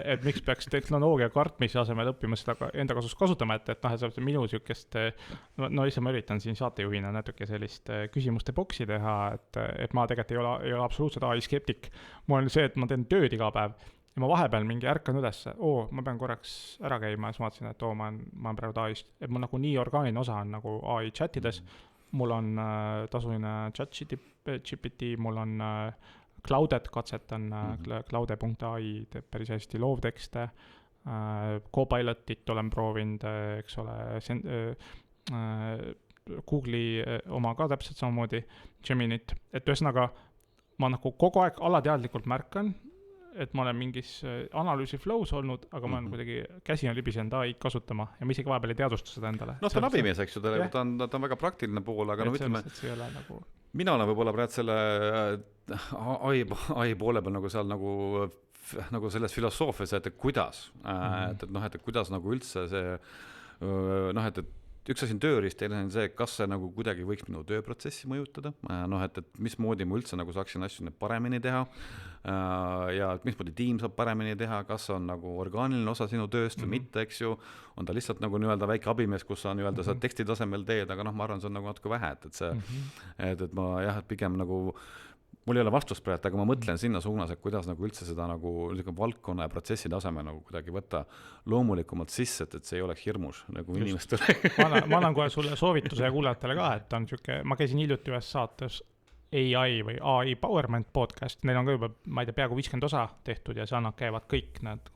et miks peaks tehnoloogia kartmise asemel õppima seda enda kasus kasutama, et see minu siukest, ise ma üritan siin saatejuhina natuke sellist küsimuste boksi teha, et ma tegelikult ei ole absoluutselt AI skeptik. Mul on see, et ma teen tööd iga päev ja ma vahepeal mingi ärkan ülesse, ma pean korraks ära käima ja siis vaatasin, et ma olen praegu AI-st, et mul nagu nii orgaaniline osa on nagu AI chatides, mul on tasuline ChatGPT, mul on Clouded katsetan, Cloude.ai teeb päris hästi loovtekste, Copilotit olen proovinud, eks ole, Google'i oma ka täpselt samamoodi, Geminit, et ühesõnaga ma nagu kogu aeg alateadlikult märkan, et ma olen mingis analüüsi flows olnud, aga ma olen kuidagi käsi on libisenud AI-d kasutama ja ma isegi vahepeal ei teadusta seda endale. Ta on abimees, eks ju, ta on väga praktiline pool, aga ütleme, nagu... mina olen võib-olla praegu selle AI poole peal nagu seal nagu selles filosoofias, et kuidas, et kuidas nagu üldse see, et üks asi on tööriist, teine on see, kas see nagu kuidagi võiks minu tööprotsessi mõjutada, et mismoodi ma üldse nagu saaksin asju paremini teha ja mismoodi tiim saab paremini teha, kas on nagu orgaaniline osa sinu tööst või mitte, eks ju, on ta lihtsalt nagu väike abimees, kus sa sa teksti tasemel teed, aga ma arvan, see on nagu natuke vähe, et see, et ma jah, et pigem nagu mul ei ole vastust praegu, aga ma mõtlen sinna suunas, et kuidas nagu üldse seda nagu valdkonna ja protsessi taseme nagu kuidagi võtta loomulikumalt sisse, et see ei oleks hirmus nagu inimestele. ma annan kohe sulle soovituse ja kuulajatele ka, et on siuke, ma käisin hiljuti ühes saates AI või AI Powerment podcast, neil on ka juba, ma ei tea, peaaegu 50 osa tehtud ja see annab käivad kõik need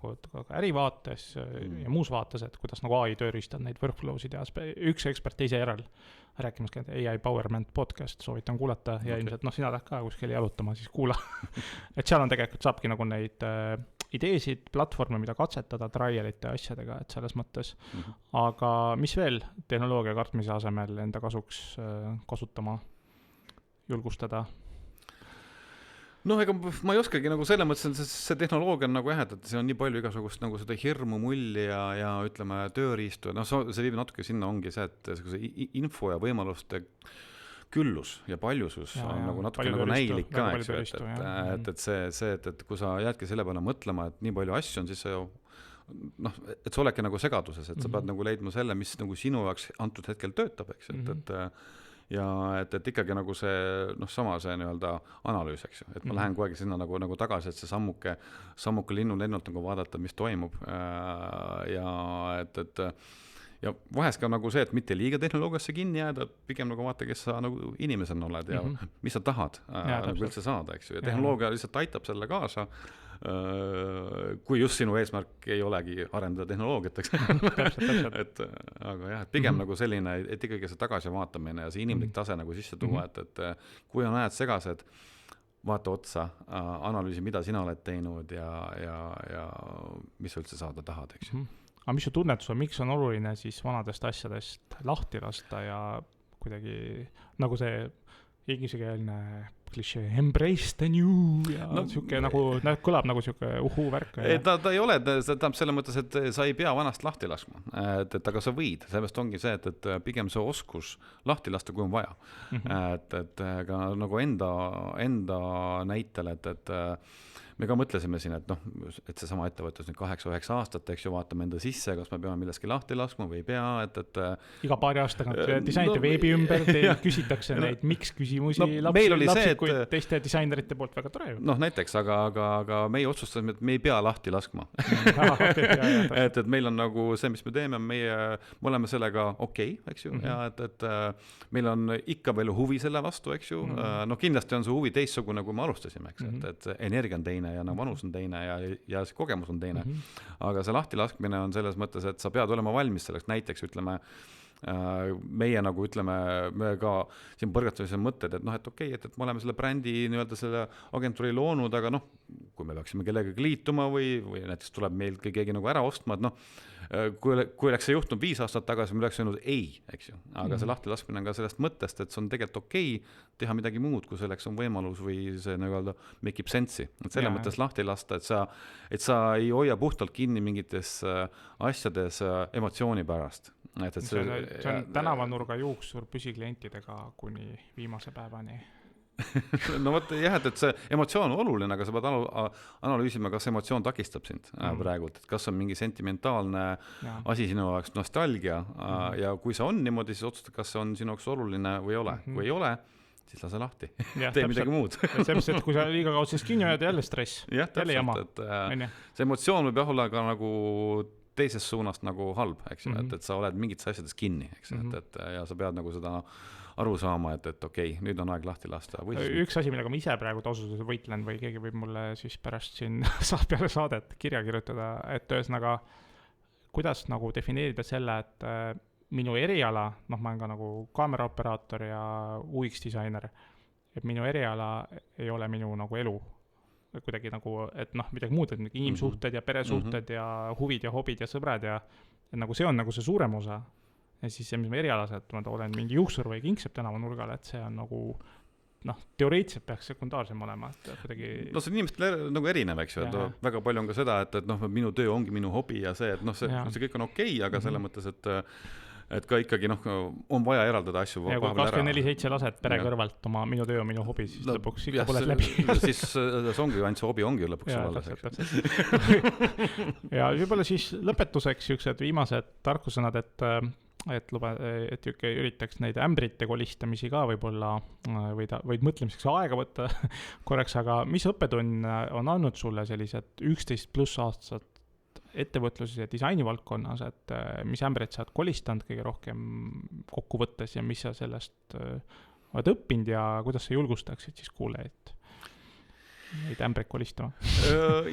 ärivaates ja muus vaates, et kuidas nagu AI tööriistad neid workflow'sid ja üks ekspert teise järel rääkimas käinud AI Powerment podcast, soovitan kuulata ja ilmselt sina lähed ka kuskil jalutama, siis kuula. Et seal on tegelikult saabki nagu neid ideesid, platvorme, mida katsetada, trialite asjadega, et selles mõttes. Aga mis veel tehnoloogia kartmise asemel enda kasuks kasutama julgustada? Ega ma ei oskagi nagu selle mõttes, see tehnoloogia on nagu et see on nii palju igasugust nagu seda hirmu mulli ja ütleme tööriistu, see viib natuke sinna ongi see, et see info ja võimaluste küllus ja paljusus on nagu natuke nagu näilik ka, eks ju, et see, et kui sa jäädki selle peale mõtlema, et nii palju asju on, siis see et sa oledki nagu segaduses, et sa pead nagu leidma selle, mis nagu sinu jaoks antud hetkel töötab, eks ju, ja et ikkagi nagu see sama see analüüs, eks ju, et ma lähen kogu aeg sinna nagu tagasi, et see sammuke linnulennult nagu vaadata, mis toimub ja ja vahest ka nagu see, et mitte liiga tehnoloogiasse kinni jääda, pigem nagu vaata, kes sa nagu inimesena oled ja mis sa tahad nagu üldse saada, eks ju, ja tehnoloogia lihtsalt aitab selle kaasa, kui just sinu eesmärk ei olegi arendada tehnoloogiat, eks. et aga jah, et pigem nagu selline, et ikkagi see tagasivaatamine ja see inimlik tase nagu sisse tuua, et kui on ajad segased, vaata otsa, analüüsi, mida sina oled teinud ja mis sa üldse saada tahad, eks ju. Aga mis su tunnetus on, miks on oluline siis vanadest asjadest lahti lasta ja kuidagi nagu see ingliskeelne klišee, embrace the new ja siuke nagu, kõlab nagu siuke värk. Ta ei ole, ta tähendab selles mõttes, et sa ei pea vanast lahti laskma, et aga sa võid, sellest ongi see, et pigem see oskus lahti lasta, kui on vaja. Et ka nagu enda näitel, et me ka mõtlesime siin, et et see sama ettevõttes nüüd 8-9 aastat, eks ju, vaatame enda sisse, kas me peame milleski lahti laskma või ei pea, et iga paari aastaga disainite veebi ümber, küsitakse neid miks küsimusi lapsikuid teiste disainerite poolt, väga tore ju. Näiteks, aga meie otsustasime, et me ei pea lahti laskma. et meil on nagu see, mis me teeme, me oleme sellega okei, eks ju, ja et meil on ikka veel huvi selle vastu, eks ju, kindlasti on see huvi teistsugune, kui me alustasime, eks, et energia on teine ja vanus on teine ja see kogemus on teine. Aga see lahti laskmine on selles mõttes, et sa pead olema valmis selleks, näiteks ütleme, meie nagu ütleme, me ka siin põrgatasime mõtted, et okei, et me oleme selle brändi nii-öelda selle agentuuri loonud, aga kui me peaksime kellegagi liituma või näiteks tuleb meil keegi nagu ära ostma, et kui oleks see juhtunud 5 aastat tagasi, me oleks öelnud ei, eks ju. Aga see lahti laskmine on ka sellest mõttest, et see on tegelikult okei teha midagi muud, kui selleks on võimalus või see nagu make ib sense'i. Et selle mõttes lahti lasta, et sa ei hoia puhtalt kinni mingites asjades emotsiooni pärast. See on tänavanurga juuksur püsiklientidega kuni viimase päevani. Vot jah, et see emotsioon on oluline, aga sa pead analüüsima, kas emotsioon takistab sind praegult, et kas on mingi sentimentaalne asi sinu jaoks nostalgia ja kui see on niimoodi, siis otsusta, kas see on sinu jaoks oluline või ei ole. Kui ei ole, siis lase lahti. Tee midagi muud. Sellepärast, et kui sa liiga kaudsest kinni hoiad, jälle stress. Jälle jama. See emotsioon võib olla ka nagu teises suunast nagu halb, eks ju, et sa oled mingites asjades kinni, eks ju, ja sa pead nagu seda aru saama, et okei, nüüd on aeg lahti lasta. Üks asi, millega ma ise praegu taususes võitlen või keegi võib mulle siis pärast siin peale saadet kirja kirjutada, et ühesõnaga, kuidas nagu defineerida selle, et minu eriala, ma olen ka nagu kaameraoperaator ja UX-disainer, et minu eriala ei ole minu nagu elu kuidagi nagu, et midagi muud, et inimsuhted ja peresuhted ja huvid ja hobid ja sõbrad ja nagu see on nagu see suurem osa. Ja siis see, mis ma erialaselt, ma olen mingi juuksur või kingsepp tänavanurgal, et see on nagu, teoreetselt peaks sekundaarsem olema. Kuidagi... see on inimestele nagu erinev, eks ju, et väga palju on ka seda, et minu töö ongi minu hobi ja see, et see kõik on okei, aga selle mõttes, et ka ikkagi on vaja eraldada asju. Ja kui 24/7 lased pere kõrvalt oma minu töö on minu hobi, siis lõpuks ikka põled läbi. Siis see ongi ju ainult see hobi ongi lõpuks alles. Ja võib-olla siis lõpetuseks siuksed viimased tarkusõnad, et üritaks neid ämbrite kolistamisi ka võib-olla võid mõtlemiseks aega võtta korraks, aga mis õppetund on andnud sulle sellised 11+ aastat ettevõtluses ja disaini valdkonnas, et mis ämbreid sa oled kolistanud kõige rohkem kokkuvõttes ja mis sa sellest oled õppinud ja kuidas sa julgustaksid siis kuulejaid neid ämbreid kolistama?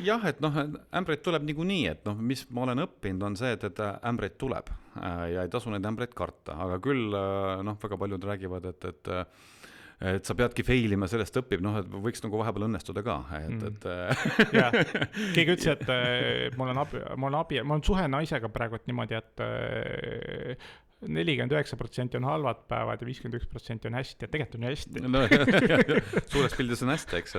Jah, et ämbreid tuleb niikuinii, et mis ma olen õppinud on see, et ämbreid tuleb ja ei tasu neid ämbreid karta, aga küll väga paljud räägivad, et sa peadki failima, sellest õpib, et võiks nagu vahepeal õnnestuda ka. Ja, keegi ütles, et ma olen suhe naisega praegu niimoodi, et 49% on halvad päevad ja 51% on hästi ja tegelikult on ju hästi. Suures pildis on hästi, eks,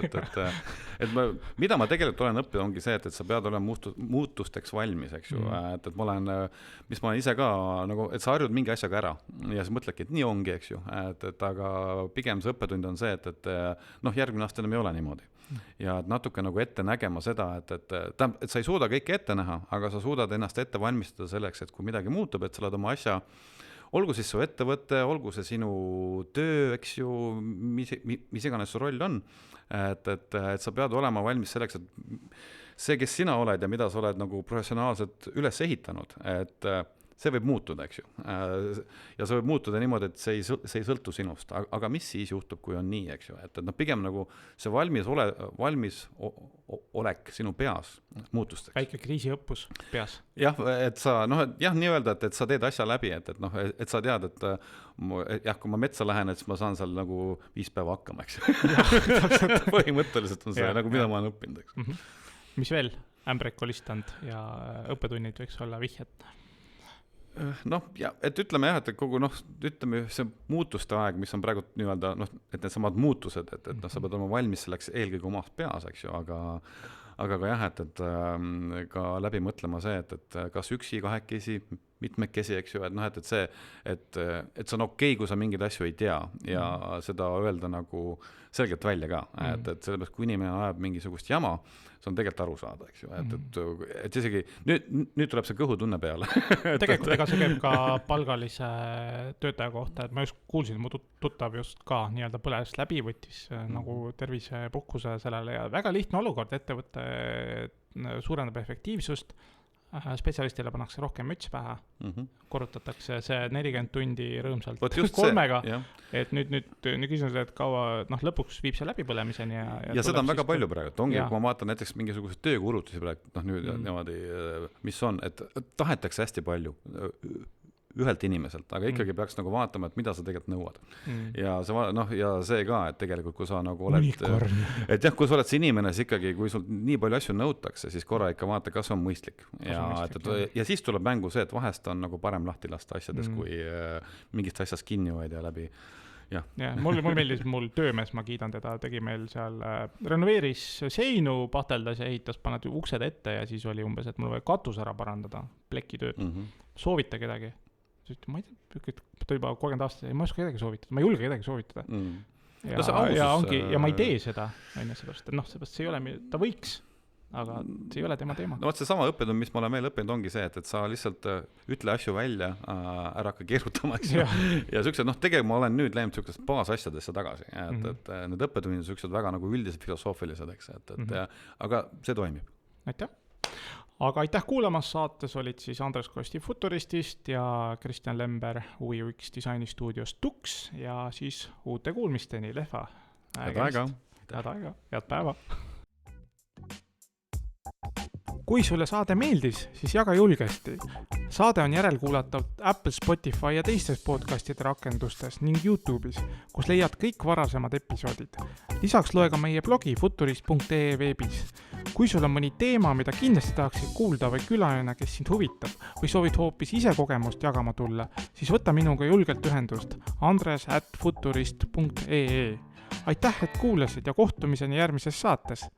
mida ma tegelikult olen õppinud, ongi see, et sa pead olema muutusteks valmis, eks ju, et ma olen ise ka, et sa harjud mingi asjaga ära ja sa mõtledki, et nii ongi, eks ju, aga pigem see õppetund on see, et järgmine aasta enam ei ole niimoodi. Ja natuke nagu ette nägema seda, et sa ei suuda kõike ette näha, aga sa suudad ennast ette valmistada selleks, et kui midagi muutub, et sa oled oma asja, olgu siis su ettevõte, olgu see sinu töö, eks ju, mis iganes su roll on, et sa pead olema valmis selleks, et see, kes sina oled ja mida sa oled nagu professionaalselt üles ehitanud, et see võib muutuda, eks ju. Ja see võib muutuda niimoodi, et see ei sõltu sinust. Aga mis siis juhtub, kui on nii, eks ju? Et pigem nagu see valmis olek sinu peas muutusteks. Väike kriisiõppus peas. Jah, et sa, nii öelda, et sa teed asja läbi, et sa tead, et kui ma metsa lähen, et siis ma saan seal nagu 5 päeva hakkama, eks ju. Põhimõtteliselt on see, nagu mida ma olen õppinud, eks. Mis veel ämbreid kolistanud ja õppetunnid võiks olla vihjed? Noh, ja, et ütleme jah, et kogu ütleme see muutuste aeg, mis on praegu nii-öelda, et need samad muutused, et sa pead olema valmis selleks eelkõige omas peas, eks ju, aga ka jah, et ka läbi mõtlema see, et kas üksi, kahekesi, mitmekesi, eks ju, et see, et see on okei, kui sa mingeid asju ei tea ja seda öelda nagu selgelt välja ka, et sellepärast, kui inimene ajab mingisugust jama, see on tegelikult aru saada, eks ju, et isegi nüüd tuleb see kõhutunne peale. Tegelikult ega see käib ka palgalise töötaja kohta, et ma just kuulsin, mu tuttav just ka nii-öelda põles läbi, võttis nagu tervisepuhkuse sellele ja väga lihtne olukord, ettevõte suurendab efektiivsust, spetsialistile pannakse rohkem müts pähe, korrutatakse see 40 tundi rõõmsalt 3-ga, et nüüd küsimus, et kaua lõpuks viib see läbipõlemiseni. Ja seda on väga palju praegu, et ongi, kui ma vaatan näiteks mingisugused töökulutusi praegu, nüüd niimoodi, mis on, et tahetakse hästi palju ühelt inimeselt, aga ikkagi peaks nagu vaatama, et mida sa tegelikult nõuad. Ja see ka, et tegelikult kui sa nagu oled, et jah, kui sa oled see inimene, siis ikkagi, kui sul nii palju asju nõutakse, siis korra ikka vaata, kas on mõistlik. Ja siis tuleb mängu see, et vahest on nagu parem lahti lasta asjades, kui mingist asjast kinni hoida läbi. Ja, mul meeldis, mul töömees, ma kiidan teda, tegi meil seal, renoveeris seinu, pateldas ja ehitas, paned uksed ette ja siis oli umbes, et mul või katus ära parandada, plekitööd, soovita kedagi. Ma ei tea, ta juba 30 aastat, ma ei oska kedagi soovitada, ma ei julge kedagi soovitada. Ja ma ei tee seda, seepärast, et see ei ole, ta võiks, aga see ei ole tema teema. No see sama õppetund, mis ma olen meil õppinud, ongi see, et sa lihtsalt ütle asju välja, ära hakka keerutama, eks ju. Ja sellised, tegelikult ma olen nüüd läinud sellised baasasjadesse tagasi, et need õppetunnid on sellised väga nagu üldised filosoofilised, eks, aga see toimib. Aitäh! Aga aitäh kuulamas, saates olid siis Andres Kosti Futuristist ja Kristjan Lember UX disainistuudios Tux ja siis uute kuulmisteni, lehva. Head aega. Head päeva. Kui sulle saade meeldis, siis jaga julgesti. Saade on järelkuulatav Apple, Spotify ja teistes podcastide rakendustes ning YouTube'is, kus leiad kõik varasemad episoodid. Lisaks loe ka meie blogi futurist.ee veebis. Kui sul on mõni teema, mida kindlasti tahaksid kuulda või külaline, kes sind huvitab või soovid hoopis ise kogemust jagama tulla, siis võta minuga julgelt ühendust andres@futurist.ee. Aitäh, et kuulasid ja kohtumiseni järgmises saates!